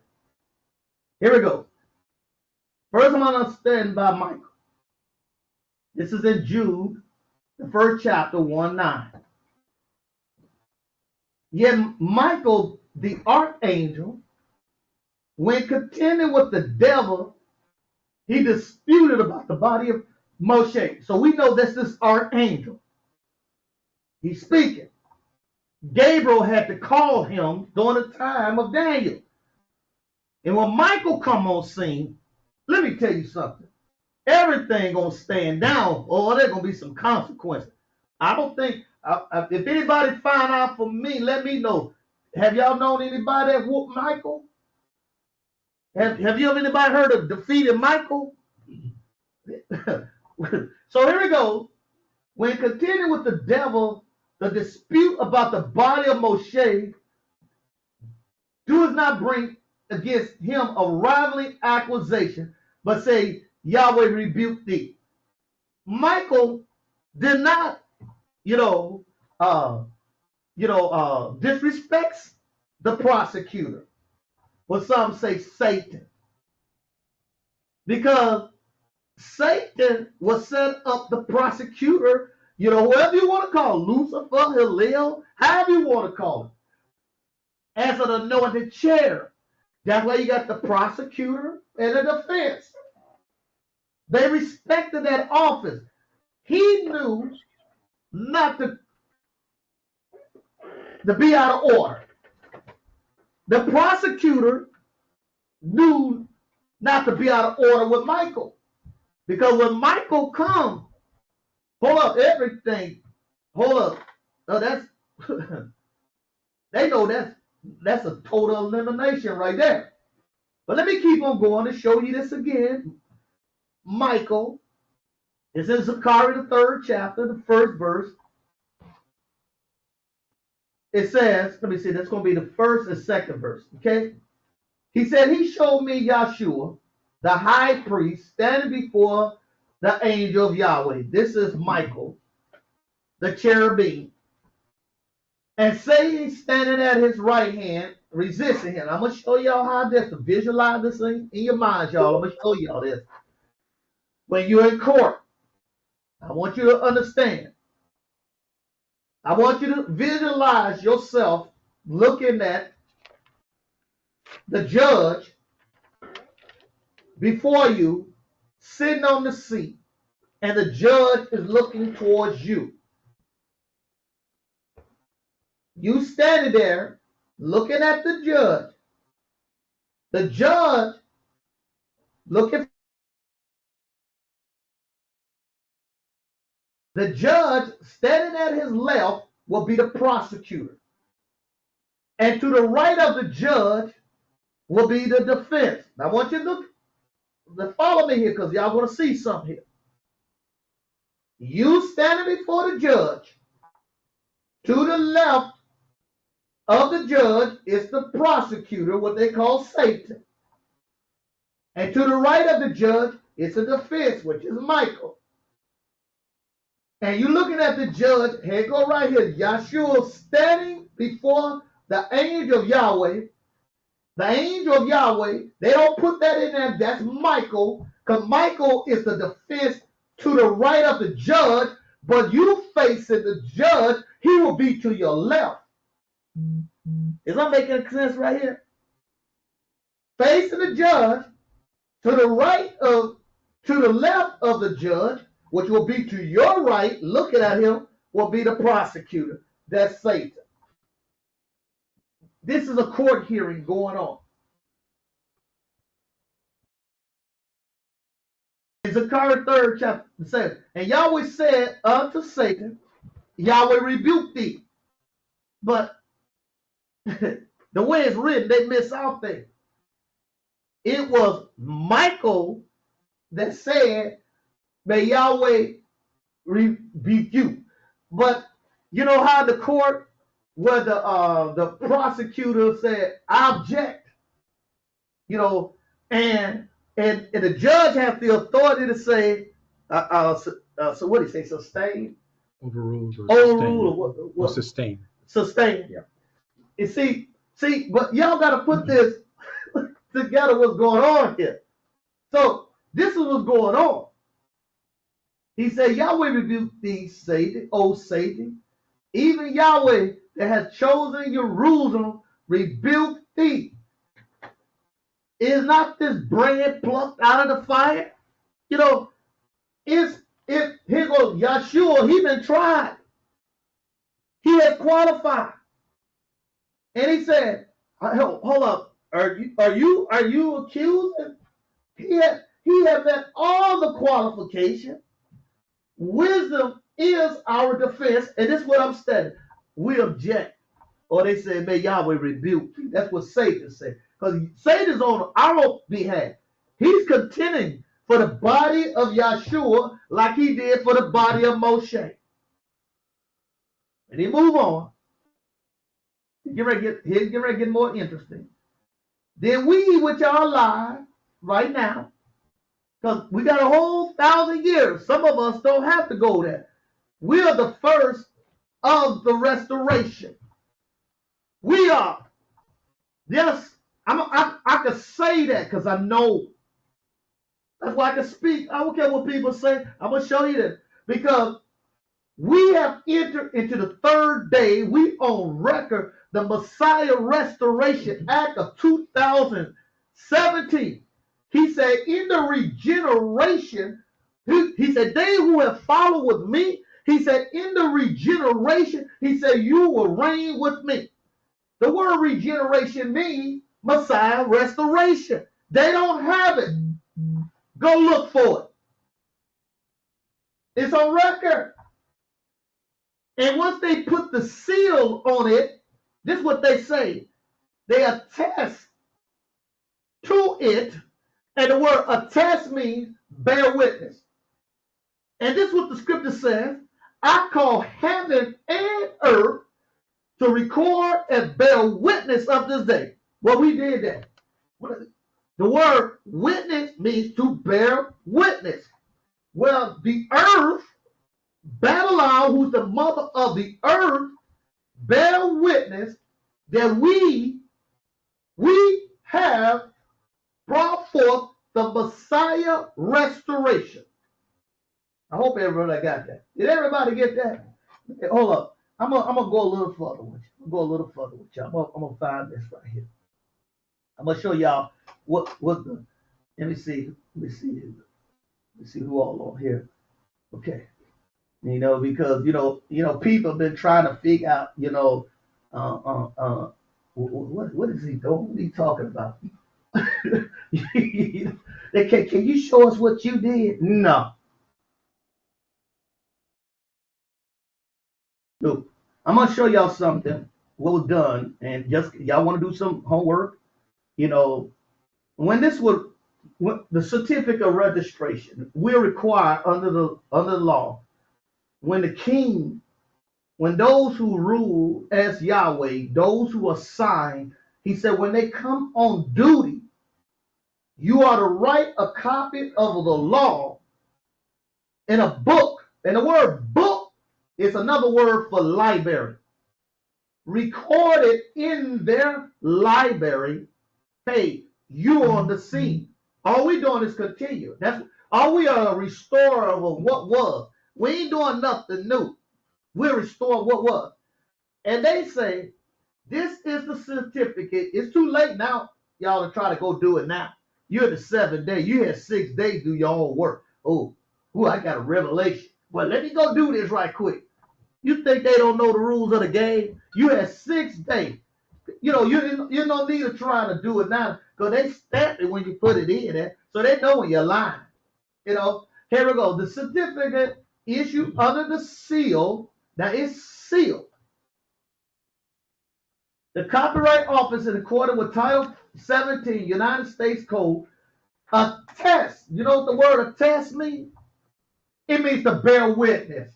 Here we go. First, I'm gonna stand by Michael. This is in Jude, the first chapter, 1:9. Yet Michael, the archangel, when contending with the devil, he disputed about the body of Moshe. So we know that's this archangel. He's speaking. Gabriel had to call him during the time of Daniel. And when Michael come on scene, let me tell you something. Everything gonna stand down, or there's gonna be some consequences. I don't think, if anybody find out for me, let me know. Have y'all known anybody that whooped Michael? Have you ever anybody heard of defeating Michael? So here we go. When continuing with the devil, the dispute about the body of Moshe does not bring against him a rivaling accusation, but say, Yahweh rebuke thee. Michael did not, disrespects the prosecutor. Well, some say Satan. Because Satan was set up the prosecutor, whoever you want to call it, Lucifer, Hillel, however you want to call it, as an anointed chair. That's why you got the prosecutor and the defense. They respected that office. He knew not to be out of order. The prosecutor knew not to be out of order with Michael. Because when Michael comes, hold up, everything, hold up. No, that's they know that's a total elimination right there. But let me keep on going to show you this again. Michael is in Zechariah, the 3rd chapter, the 1st verse. It says, let me see, that's going to be the 1st and 2nd verse, okay? He said, he showed me Yahshua, the high priest, standing before the angel of Yahweh. This is Michael, the cherubim. And Satan standing at his right hand, resisting him. I'm going to show y'all how this, to visualize this thing in your mind, y'all. I'm going to show y'all this. When you're in court, I want you to understand. I want you to visualize yourself looking at the judge before you, sitting on the seat, and the judge is looking towards you. You standing there looking at the judge. The judge looking. The judge standing at his left will be the prosecutor. And to the right of the judge will be the defense. Now, I want you to follow me here because y'all going to see something here. You standing before the judge. To the left of the judge is the prosecutor, what they call Satan. And to the right of the judge is the defense, which is Michael. And you're looking at the judge, here go right here, Yahshua standing before the angel of Yahweh. The angel of Yahweh, they don't put that in there, that's Michael, because Michael is the defense to the right of the judge, but you facing the judge, he will be to your left. Is that making sense right here? Facing the judge, to the left of the judge which will be to your right, looking at him, will be the prosecutor. That's Satan. This is a court hearing going on. Zechariah 3rd chapter says, and Yahweh said unto Satan, Yahweh rebuked thee. But the way it's written, they miss out there. It was Michael that said, may Yahweh rebuke you. But you know how the court, where the prosecutor said, I object, and the judge has the authority to say, so what do you say, sustain? Overruled or Overrule sustain. or sustain. Sustain. Yeah. You see, but y'all got to put this together what's going on here. So this is what's going on. He said, Yahweh rebuked thee, Satan, O Satan. Even Yahweh that has chosen Jerusalem rebuke thee. Is not this brand plucked out of the fire? Here goes Yahshua, he been tried. He has qualified. And he said, hold up, are you accused? He has met all the qualification. Wisdom is our defense, and this is what I'm studying. We object. Or they say, may Yahweh rebuke you. That's what Satan said. Because Satan's on our behalf. He's contending for the body of Yahshua like he did for the body of Moshe. And he move on. He's getting ready to get more interesting. Then we, which are alive right now, because we got a whole 1,000 years. Some of us don't have to go there. We are the first of the restoration. We are. Yes, I can say that because I know. That's why I can speak. I don't care what people say. I'm going to show you this. Because we have entered into the third day. We on record the Messiah Restoration Act of 2017. He said, in the regeneration, he said, they who have followed with me, he said, in the regeneration, he said, you will reign with me. The word regeneration means Messiah restoration. They don't have it. Go look for it. It's on record. And once they put the seal on it, this is what they say. They attest to it. And the word attest means bear witness. And this is what the scripture says. I call heaven and earth to record and bear witness of this day. Well, we did that. The word witness means to bear witness. Well, the earth, Babylon, who's the mother of the earth, bear witness that we have brought forth the Messiah restoration. I hope everybody got that. Did everybody get that? Okay, hold up. I'm gonna go a little further with you. I'm gonna find this right here. I'm gonna show y'all what the. Let me see who all on here. Okay, because people have been trying to figure out what is he doing? What are you talking about? Can you show us what you did? No. Look, I'm gonna show y'all something what was done, and just y'all want to do some homework. When the certificate of registration, we're required under the law. When those who rule as Yahweh, those who are assigned, he said, when they come on duty, you are to write a copy of the law in a book. And the word book is another word for library. Recorded in their library. Hey, you on the scene. All we doing is continue. That's all we are, a restorer of what was. We ain't doing nothing new. We're restoring what was. And they say, this is the certificate. It's too late now, y'all, to try to go do it now. You're the 7th day. You had 6 days to do your own work. Oh, Ooh, I got a revelation. Well, let me go do this right quick. You think they don't know the rules of the game? You had 6 days. You know, you don't need to try to do it now because they stamp it when you put it in there, so they know when you're lying. You know, here we go. The certificate issued under the seal. Now it's sealed. The Copyright Office, in accordance with Title 17 United States Code, attest. You know what the word attest means? It means to bear witness.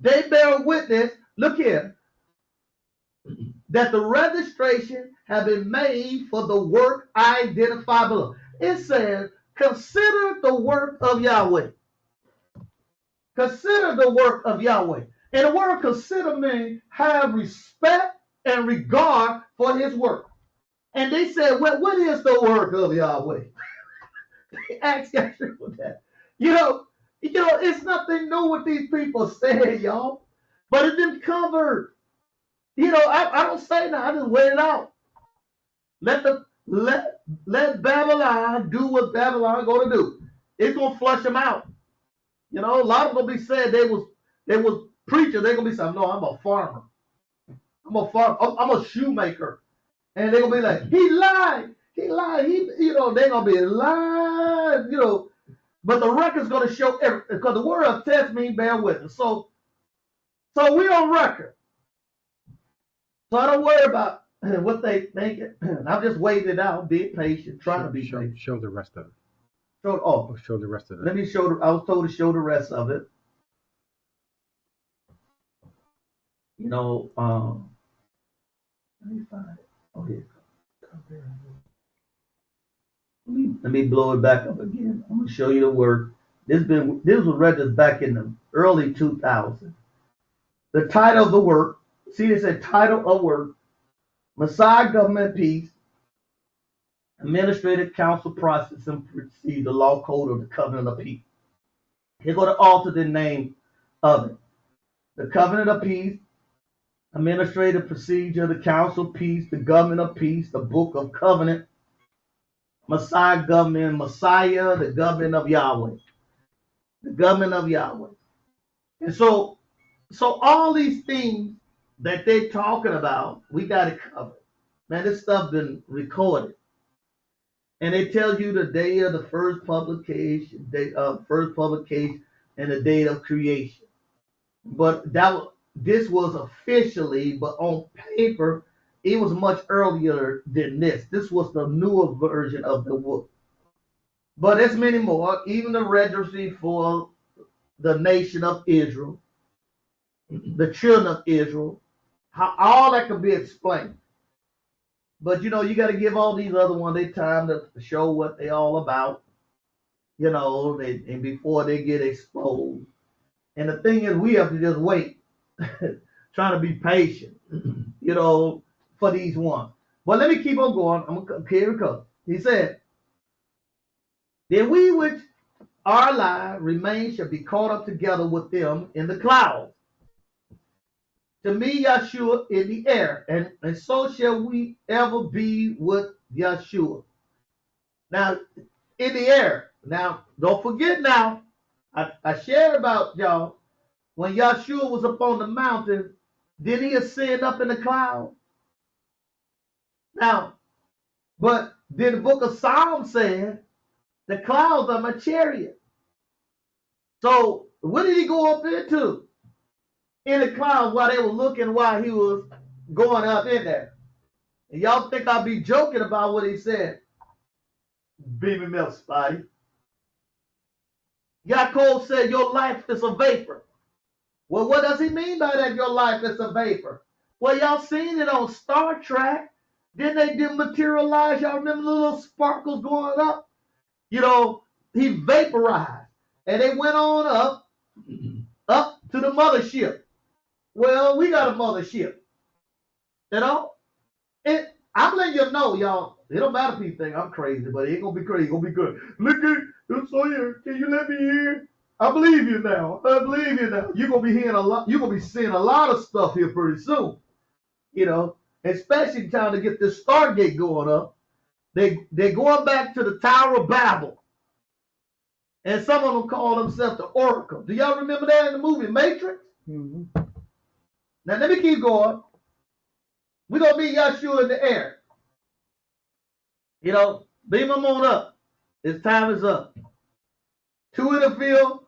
They bear witness. Look here. That the registration have been made for the work identified below. It says, consider the work of Yahweh. Consider the work of Yahweh. And the word consider means have respect and regard for his work. And they said, well, what is the work of Yahweh? They asked Yahshua that. You know, it's nothing new what these people say, y'all. But it's been covered. You know, I don't say that. I just wait it out. Let Babylon do what Babylon gonna do. It's gonna flush them out. You know, a lot of them be saying they was preachers. They're gonna be saying, no, I'm a farmer. I'm a shoemaker. And they're gonna be like, he lied. He lied. They're gonna be lying, But the record's gonna show everything because the word of test means bear witness. So we on record. So I don't worry about what they think. I'm just waiting it out, being patient, trying to be patient. Show the rest of it. Show the rest of it. Let me show. I was told to show the rest of it. Let me find it. Oh, here. Let me blow it back up again. I'm gonna show you the work. This was registered back in the early 2000s. The title of the work. See, it said title of work. Messiah Government Peace. Administrative Council Process and Procedure, the Law Code of the Covenant of Peace. Here go to alter the name of it. The Covenant of Peace, Administrative Procedure, the Council of Peace, the Government of Peace, the Book of Covenant, Messiah Government, Messiah, the Government of Yahweh. The Government of Yahweh. And so all these things that they're talking about, we got it covered. Man, this stuff been recorded. And they tell you the day of the first publication, and the date of creation. But this was officially, but on paper, it was much earlier than this. This was the newer version of the book. But there's many more. Even the registry for the nation of Israel, the children of Israel, how all that can be explained. But you got to give all these other ones their time to show what they all about, and before they get exposed. And the thing is, we have to just wait, trying to be patient, for these ones. But let me keep on going. I'm gonna here it comes. He said, "Then we which are alive remain shall be caught up together with them in the clouds. To me, Yahshua in the air, and so shall we ever be with Yahshua." Now, in the air. Now, don't forget now, I shared about y'all, when Yahshua was up on the mountain, did he ascend up in the cloud? Now, but then the book of Psalms said, the clouds are my chariot. So, what did he go up into? In the clouds while they were looking while he was going up in there. And y'all think I'll be joking about what he said. Beaming milk spotty. Yaakov said your life is a vapor. Well, what does he mean by that, your life is a vapor? Well, y'all seen it on Star Trek. Then they did materialize. Y'all remember the little sparkles going up? He vaporized. And they went on up to the mothership. Well, we got a mothership. And I'm letting you know, y'all. It don't matter if you think I'm crazy, but it ain't gonna be crazy. It's gonna be good. Look at it's so here. Can you let me hear? I believe you now. You're gonna be hearing a lot. You're gonna be seeing a lot of stuff here pretty soon. Especially trying to get this Stargate going up. They're going back to the Tower of Babel. And some of them call themselves the Oracle. Do y'all remember that in the movie Matrix? Mm-hmm. Now let me keep going. We're going to meet Yahshua in the air. You know, beam them on up. His time is up. 2 in the field.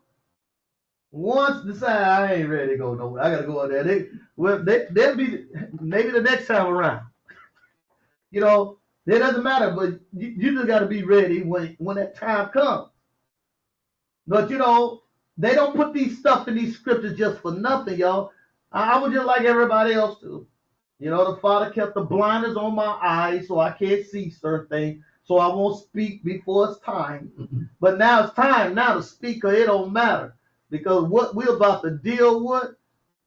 Once decide I ain't ready to go nowhere. I got to go out there. They'll be maybe the next time around. You know, it doesn't matter, but you just got to be ready when that time comes. But, you know, they don't put these stuff in these scriptures just for nothing, y'all. I was just like everybody else do. You know, the Father kept the blinders on my eyes so I can't see certain things, so I won't speak before it's time. But now it's time now to speak, or it don't matter. Because what we're about to deal with,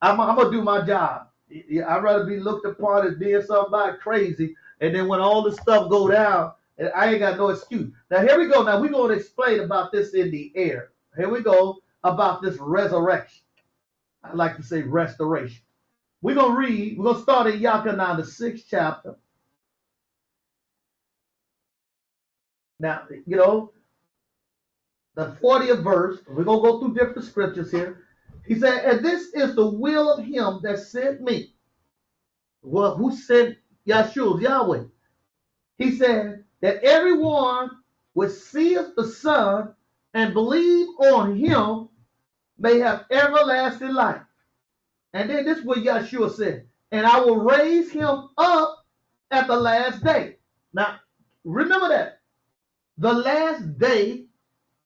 I'm going to do my job. I'd rather be looked upon as being somebody crazy, and then when all this stuff go down, I ain't got no excuse. Now, here we go. Now, we're going to explain about this in the air. Here we go about this resurrection. I like to say restoration. We're going to read. We're going to start in Yachanan, the 6th chapter. Now, you know, the 40th verse. We're going to go through different scriptures here. He said, and this is the will of him that sent me. Well, who sent Yahshua? Yahweh. He said that everyone which seeth the Son and believe on him may have everlasting life. And then this is what Yahshua said, and I will raise him up at the last day. Now, remember that. The last day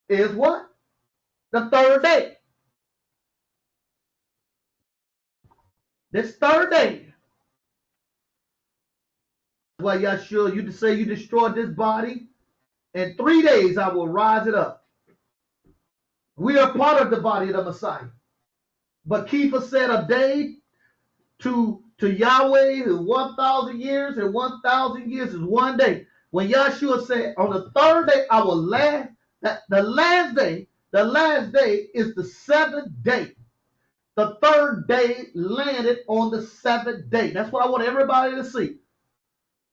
is what? The third day. This third day. Well, Yahshua, you say you destroyed this body. In 3 days, I will rise it up. We are part of the body of the Messiah. But Kepha said a day to Yahweh is 1,000 years, and 1,000 years is 1 day. When Yahshua said, on the third day, I will last, the last day is the 7th day. The third day landed on the 7th day. That's what I want everybody to see.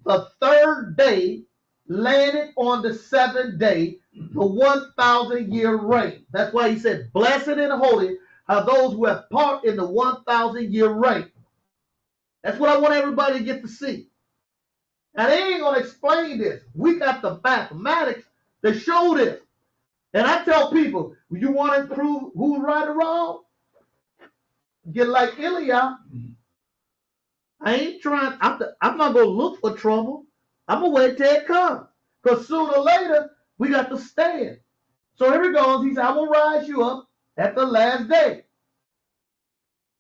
The third day landed on the 7th day, the 1,000-year reign. That's why he said, blessed and holy are those who have part in the 1,000-year reign. That's what I want everybody to get to see. Now, they ain't going to explain this. We got the mathematics to show this. And I tell people, you want to prove who's right or wrong? Get like Eliab. I ain't trying. I'm not going to look for trouble. I'm going to wait till it comes. Because sooner or later, we got to stand. So here it goes. He said, I will rise you up at the last day.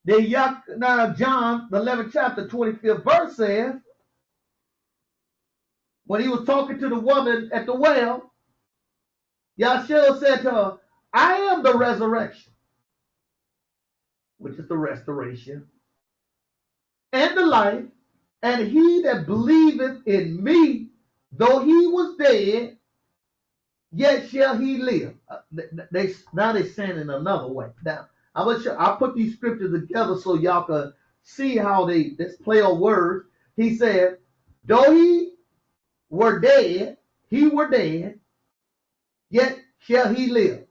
Then John, the 11th chapter, 25th verse says, when he was talking to the woman at the well, Yahshua said to her, I am the resurrection, which is the restoration, and the life, and he that believeth in me, though he was dead, yet shall he live. Now they're saying in another way. Now, I'll put these scriptures together so y'all can see how this play on words. He said, though he were dead, yet shall he live.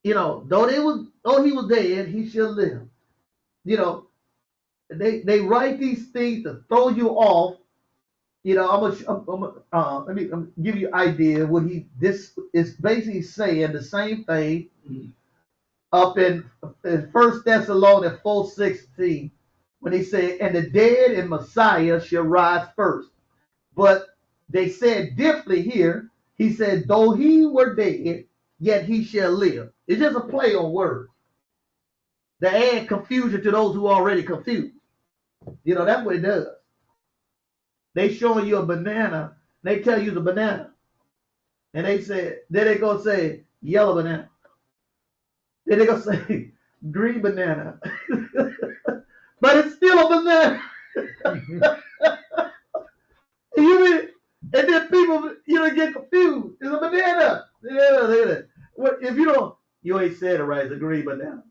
You know, though he was dead, he shall live. You know, they write these things to throw you off. You know, let me give you an idea what this is basically saying the same thing up in 1 Thessalonians 4:16 when he said, and the dead in Messiah shall rise first. But they said differently here. He said, though he were dead, yet he shall live. It's just a play on words. They add confusion to those who are already confused. You know, that's what it does. They showing you a banana. They tell you the banana. And they say, then they go say yellow banana. Then they go say green banana. But it's still a banana. And then people, get confused. It's a banana. Yeah. If you ain't said it right, it's a green banana.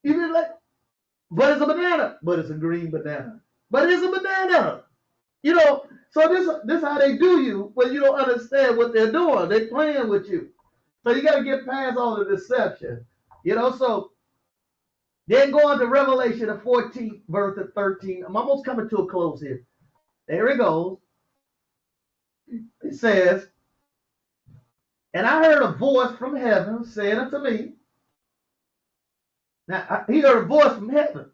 You be like, but it's a banana. But it's a green banana. But it's a banana. You know, so this how they do you when you don't understand what they're doing. They're playing with you. So you got to get past all the deception. You know, so then go on to Revelation, the 14th verse of 13. I'm almost coming to a close here. There it goes. It says, and I heard a voice from heaven saying unto me, now he heard a voice from heaven,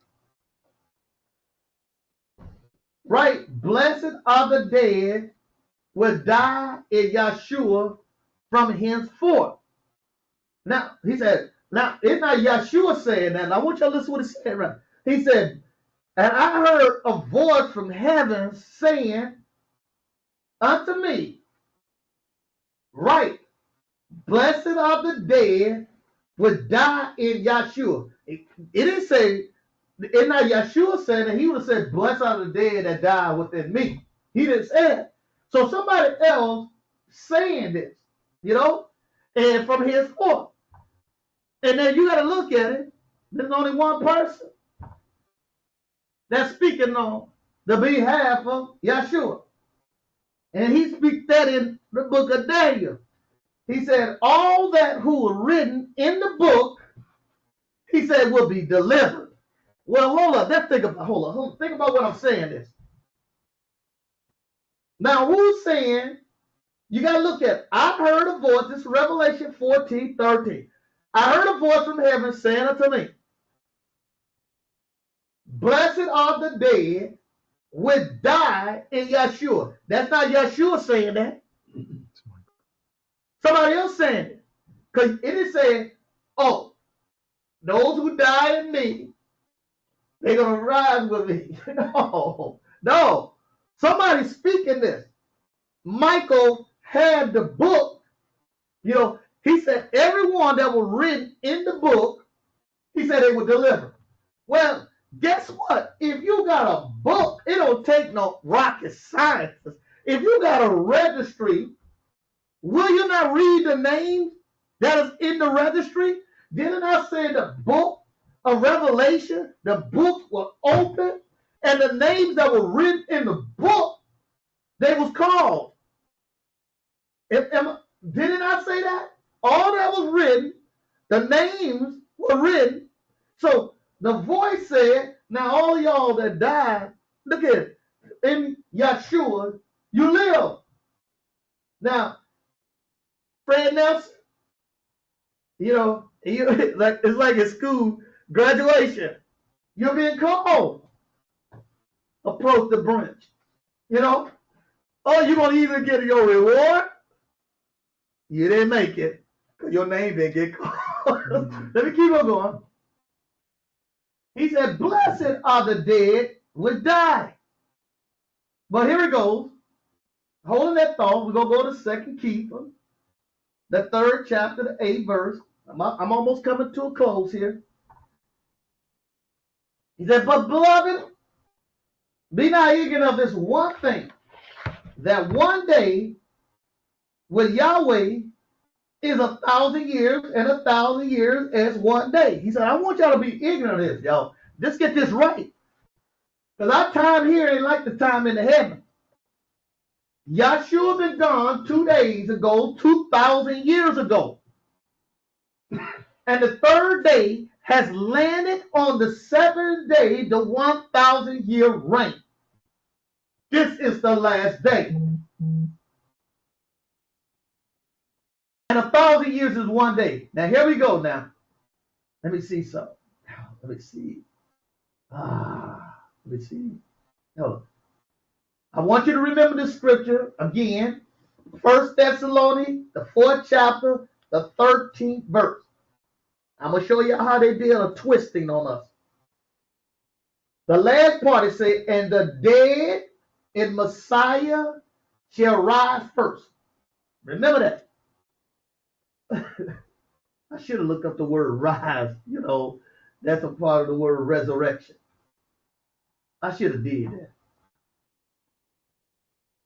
right? Blessed are the dead which die in Yeshua from henceforth. Now, he said, now, it's not Yeshua saying that. Now, I want you to listen to what he said, right? He said, and I heard a voice from heaven saying unto me, right, blessed are the dead which die in Yeshua. It didn't say, it's not Yeshua saying that. He would have said, blessed are the dead that die within me. He didn't say it. So somebody else saying this, you know, and from henceforth. And then you got to look at it. There's only one person that's speaking on the behalf of Yeshua. And he speaks that in the book of Daniel. He said, all that who were written in the book, he said, will be delivered. Well, hold up. Let's think about, hold on. Think about what I'm saying this. Now, who's saying, you got to look at, I heard a voice, this is Revelation 14:13. I heard a voice from heaven saying unto me, blessed are the dead which die in Yeshua. That's not Yeshua saying that. Somebody else saying it. Because it is saying, oh, those who die in me, they're going to rise with me. No. Somebody's speaking this. Michael had the book. You know, he said everyone that was written in the book, he said they would deliver. Well, guess what? If you got a book, it don't take no rocket science. If you got a registry, will you not read the names that is in the registry? Didn't I say the book of Revelation, the books were open, and the names that were written in the book, they was called. Didn't I say that? All that was written, the names were written. So the voice said, now all y'all that died, look at it, in Yeshua, you live. Now, Fred Nelson, you know, it's like in school graduation. You're being called. Approach the branch. You know, oh, you're going to either get your reward. You didn't make it because your name didn't get called. Let me keep on going. He said, blessed are the dead which die. But here it goes. Holding that thought, we're going to go to 2 Kings, the 3rd chapter, the 8th verse. I'm almost coming to a close here. He said, but beloved, be not ignorant of this one thing, that one day with Yahweh is 1,000 years, and 1,000 years as one day. He said, I want y'all to be ignorant of this, y'all. Just get this right. Because our time here ain't like the time in the heaven. Yahshua been gone 2 days ago, 2,000 years ago. And the 3rd day has landed on the 7th day, the 1,000-year reign. This is the last day. And 1,000 years is one day. Now, here we go now. Let me see something. Let me see. Let me see. No. I want you to remember the scripture again. 1 Thessalonians, the 4th chapter, the 13th verse. I'm going to show you how they did a twisting on us. The last part is say, and the dead in Messiah shall rise first. Remember that. I should have looked up the word rise. You know, that's a part of the word resurrection. I should have did that.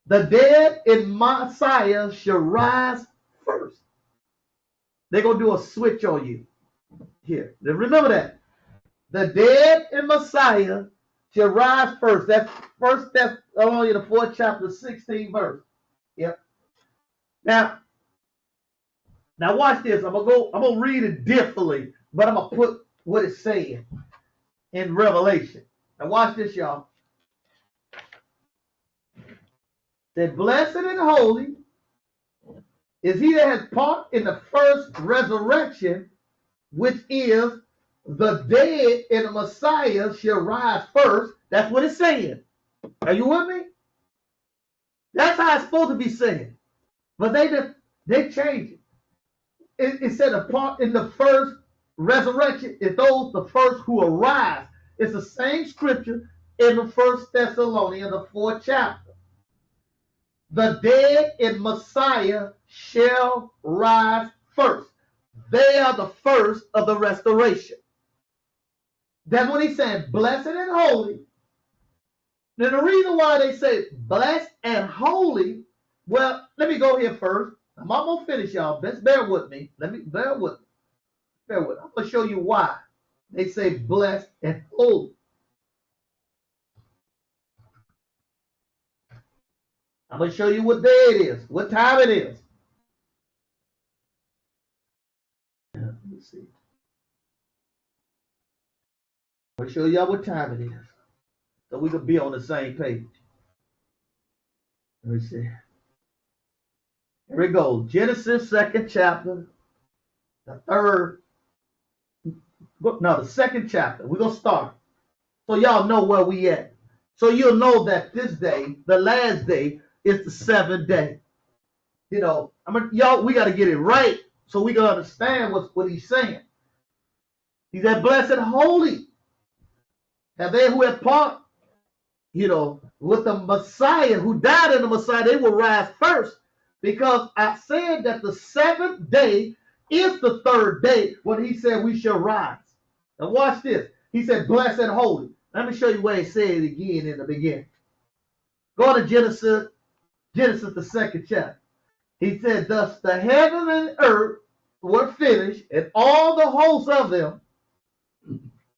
The dead in Messiah shall rise first. They're going to do a switch on you. Here. Now remember that. The dead in Messiah shall rise first. That's First Thessalonians, the 4th chapter, 16th verse. Yep. Now watch this. I'm gonna read it differently, but I'm gonna put what it's saying in Revelation. Now watch this, y'all. That blessed and holy is he that has part in the first resurrection, which is the dead in the Messiah shall rise first. That's what it's saying. Are you with me? That's how it's supposed to be saying. But they changed it. It said a part in the first resurrection is those the first who arise. It's the same scripture in the First Thessalonians, the 4th chapter. The dead in Messiah shall rise first. They are the first of the restoration. That's what he's saying, blessed and holy. Now the reason why they say blessed and holy, well, let me go here first. I'm almost finished, y'all. Just bear with me. Bear with me. I'm going to show you why they say blessed and holy. I'm going to show you what day it is, what time it is. Let me see. I'm going to show y'all what time it is, so we can be on the same page. Let me see. Here we go. Genesis 2nd chapter, the 2nd chapter. We're going to start. So y'all know where we at. So you'll know that this day, the last day, is the 7th day. You know, y'all, we got to get it right so we can understand what he's saying. He said, blessed and holy have they who have part, with the Messiah, who died in the Messiah, they will rise first. Because I said that the 7th day is the 3rd day when he said we shall rise. Now watch this. He said, blessed and holy. Let me show you where he said it again in the beginning. Go to Genesis, the 2nd chapter. He said, thus the heaven and earth were finished, and all the hosts of them.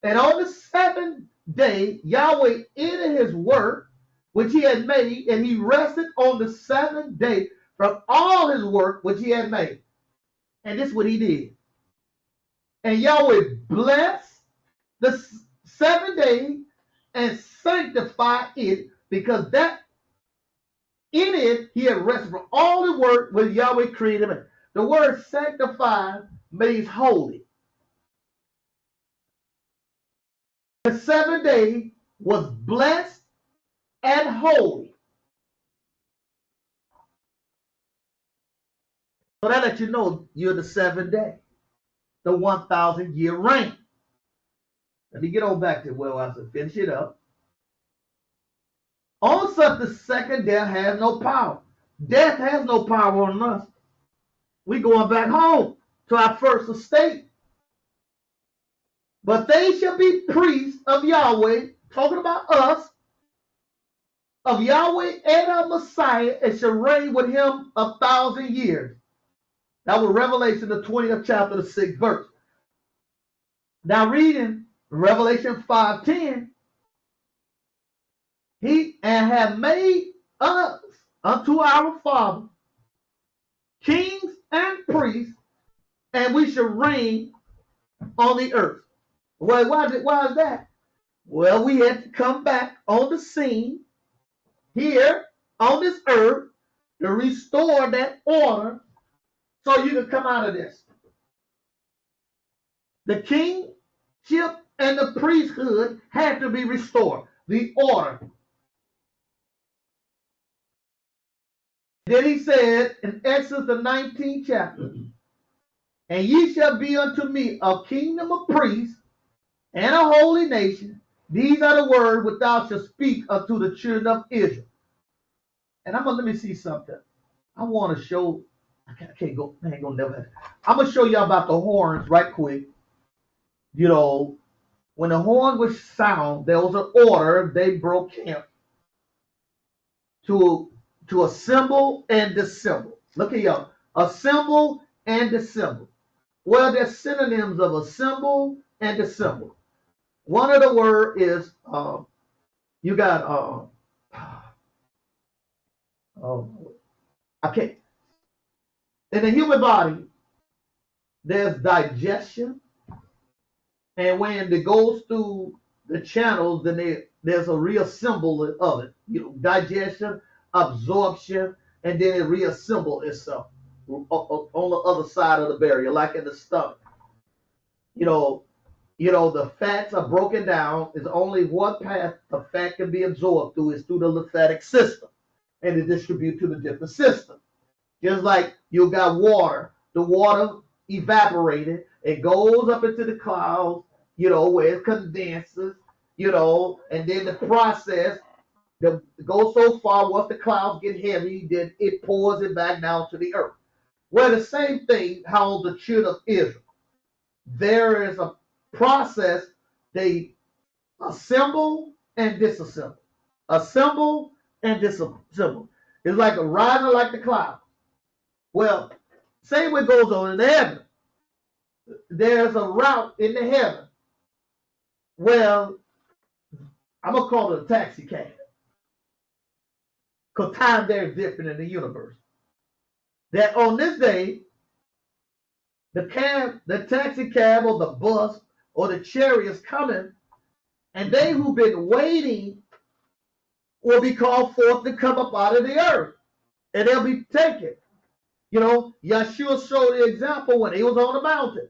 And on the 7th day, Yahweh ended his work, which he had made, and he rested on the 7th day from all his work, which he had made. And this is what he did. And Yahweh blessed the 7th day and sanctified it, because that in it he had rested from all the work which Yahweh created him. The word sanctified means holy. The 7th day was blessed and holy. So that lets you know you're the 7th day, the 1,000-year reign. Let me get on back to where I said finish it up. On such the 2nd death has no power. Death has no power on us. We going back home to our first estate. But they shall be priests of Yahweh, talking about us, of Yahweh and of Messiah, and shall reign with him 1,000 years. That was Revelation, the 20th chapter, the 6th verse. Now reading Revelation 5:10, he and have made us unto our Father kings and priests, and we shall reign on the earth. Well, why is that? Well, we had to come back on the scene here on this earth to restore that order so you can come out of this. The kingship and the priesthood had to be restored. The order. Then he said in Exodus the 19th chapter, and ye shall be unto me a kingdom of priests and a holy nation. These are the words which thou shalt speak unto the children of Israel. And let me see something. I want to show, I can't go, I ain't gonna never. I'm gonna show you about the horns right quick. When the horn was sound, there was an order. They broke camp to assemble and dissemble. Look at y'all. Assemble and dissemble. Well, they're synonyms of assemble and dissemble. One of the word is You got okay. In the human body, there's digestion, and when it goes through the channels, then there's a reassemble of it. You know, digestion, absorption, and then it reassembles itself on the other side of the barrier, like in the stomach. You know, the fats are broken down. It's only one path the fat can be absorbed through is through the lymphatic system, and it distributes to the different systems. Just like you got water, the water evaporated, it goes up into the clouds, where it condenses, and then the process that goes so far. Once the clouds get heavy, then it pours it back down to the earth. Well, the same thing how the children of Israel. There is a process they assemble and disassemble. Assemble and disassemble. It's like a rising like the cloud. Well, same way goes on in the heaven. There's a route in the heaven. Well, I'm going to call it a taxi cab. Because time there is different in the universe. That on this day, the taxi cab or the bus or the chariot is coming, and they who've been waiting will be called forth to come up out of the earth. And they'll be taken. Yeshua showed the example when he was on the mountain,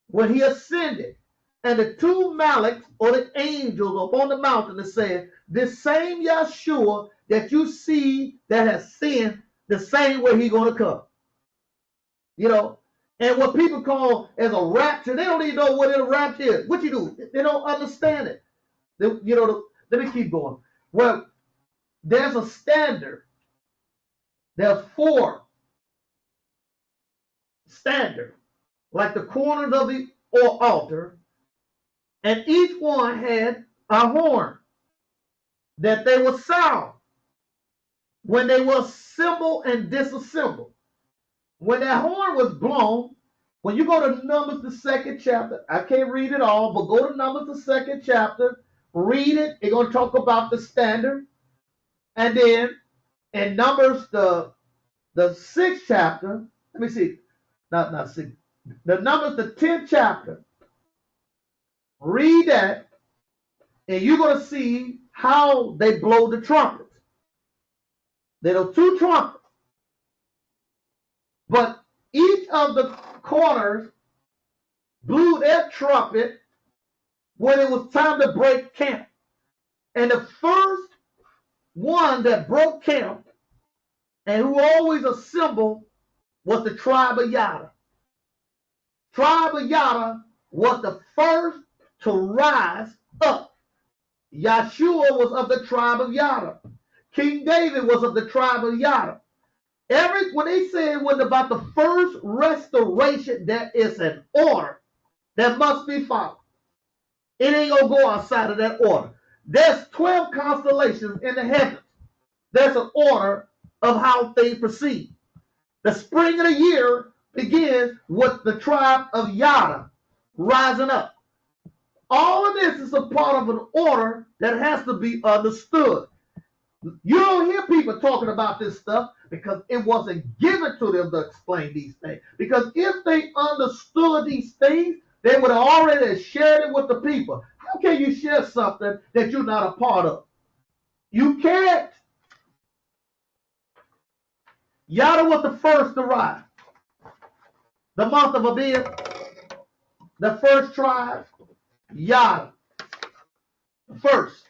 when he ascended, and the two Malaks or the angels up on the mountain that said, this same Yeshua that you see that has sinned, the same way he's going to come. And what people call as a rapture, they don't even know what a rapture is. What you do? They don't understand it. Let me keep going. Well, there's a standard. There's 4 standard, like the corners of the altar, and each one had a horn that they would sound when they were assembled and disassembled. When that horn was blown, when you go to Numbers the 2nd chapter, I can't read it all, but go to Numbers the 2nd chapter, read it. It's going to talk about the standard. And then in Numbers the 6th chapter, let me see, not 6, the Numbers the 10th chapter, read that, and you're going to see how they blow the trumpets. There are 2 trumpets, but each of the corners blew their trumpet when it was time to break camp. And the first one that broke camp and who always assembled was the tribe of Judah. Tribe of Judah was the first to rise up. Yeshua was of the tribe of Judah. King David was of the tribe of Judah. When they say it was about the first restoration, there is an order that must be followed. It ain't going to go outside of that order. There's 12 constellations in the heavens. There's an order of how things proceed. The spring of the year begins with the tribe of Judah rising up. All of this is a part of an order that has to be understood. You don't hear people talking about this stuff because it wasn't given to them to explain these things. Because if they understood these things, they would have already shared it with the people. How can you share something that you're not a part of? You can't. Yada was the first to rise. The month of Abib, the first tribe, Yada. The first.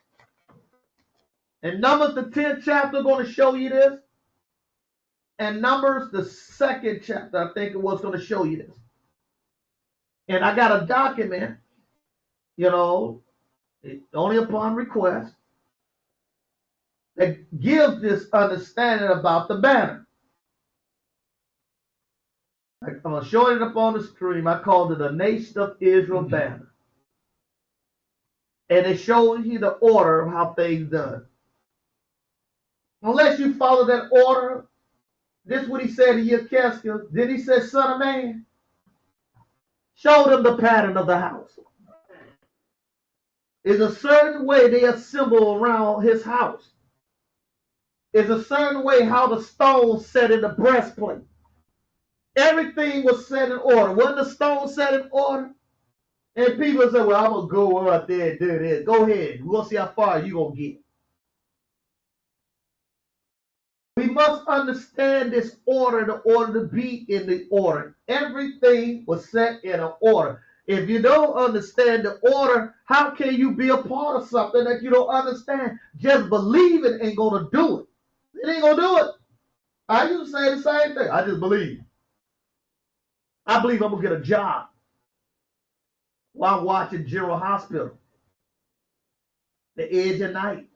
And Numbers the 10th chapter going to show you this. And Numbers the 2nd chapter, I think it was going to show you this. And I got a document, only upon request, that gives this understanding about the banner. I'm going to show it up on the screen. I called it a Nation of Israel banner. And it shows you the order of how things done. Unless you follow that order, this is what he said to Yechezkel. Then he said, son of man, show them the pattern of the house. It's a certain way they assemble around his house. It's a certain way how the stones set in the breastplate. Everything was set in order. Wasn't the stone set in order? And people say, well, I'm going to go out there and do this. Go ahead. We're going to see how far you're going to get. We must understand this order in order to be in the order. Everything was set in an order. If you don't understand the order, how can you be a part of something that you don't understand? Just believe it ain't going to do it. It ain't going to do it. I used to say the same thing. I just believe. I believe I'm going to get a job while watching General Hospital. The edge of night.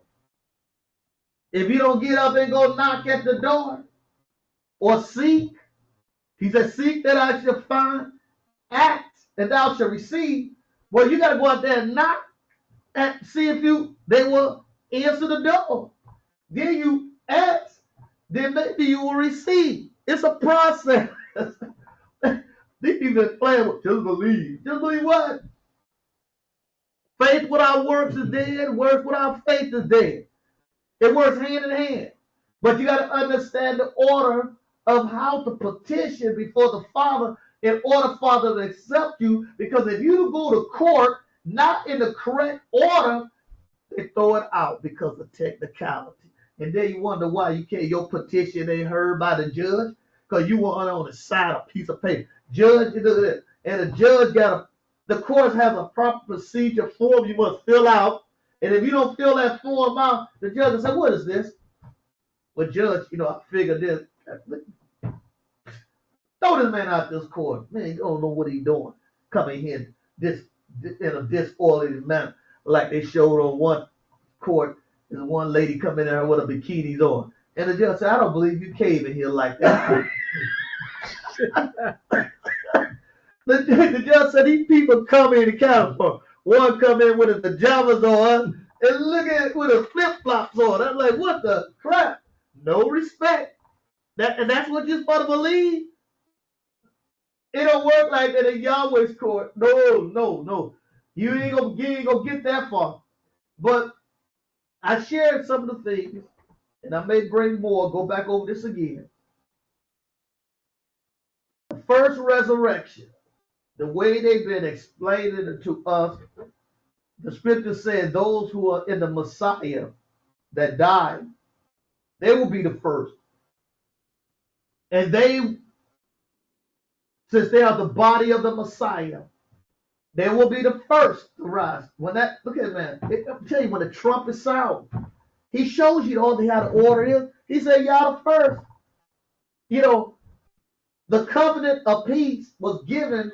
If you don't get up and go knock at the door or seek, he said, seek that I shall find, ask and thou shalt receive. Well, you got to go out there and knock and see if they will answer the door. Then you ask, then maybe you will receive. It's a process. These people are playing with just believe. Just believe what? Faith without works is dead. Works without faith is dead. It works hand in hand. But you got to understand the order of how to petition before the Father in order for Father to accept you. Because if you go to court not in the correct order, they throw it out because of technicality. And then you wonder why your petition ain't heard by the judge because you were on the side of a piece of paper. Judge, and the judge the court has a proper procedure form you must fill out. And if you don't fill that form out, the judge will say, what is this? Well, judge, I figured this. Throw this man out this court. Man, you don't know what he's doing. Coming here in a disorderly manner. Like they showed on one court, there's one lady coming in there with a bikinis on. And the judge said, I don't believe you came in here like that. The judge said, these people come in California. One come in with his pajamas on and look at it with his flip-flops on. I'm like, what the crap? No respect. And that's what you're supposed to believe? It don't work like that in Yahweh's court. No. You ain't gonna get that far. But I shared some of the things, and I may bring more. Go back over this again. The first resurrection, the way they've been explaining it to us, the scripture said those who are in the Messiah that died, they will be the first. And since they are the body of the Messiah, they will be the first to rise. Look at it, man. I'll tell you, when the trumpet sounds, he shows you all how the order is. He said, y'all the first. The covenant of peace was given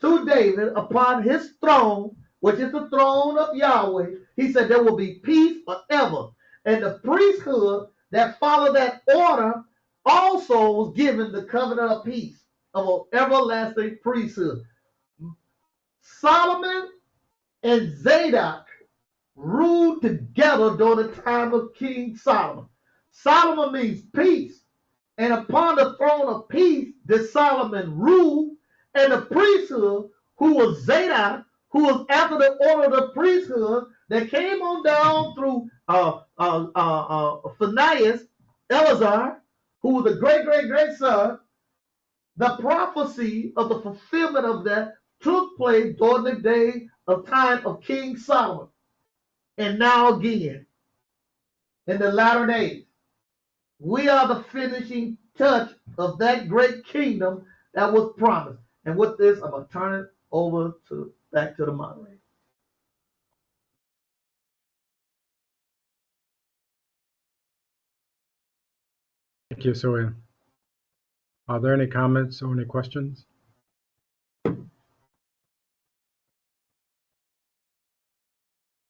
to David upon his throne, which is the throne of Yahweh. He said there will be peace forever. And the priesthood that followed that order also was given the covenant of peace of an everlasting priesthood. Solomon and Zadok ruled together during the time of King Solomon. Solomon means peace. And upon the throne of peace did Solomon rule, and the priesthood, who was Zadok, who was after the order of the priesthood, that came on down through Phinehas, Eleazar, who was the great son. The prophecy of the fulfillment of that took place during the day of time of King Solomon. And now again, in the latter days, we are the finishing touch of that great kingdom that was promised. And with this, I'm going to turn it over back to the moderator. Thank you, Sohail. Are there any comments or any questions?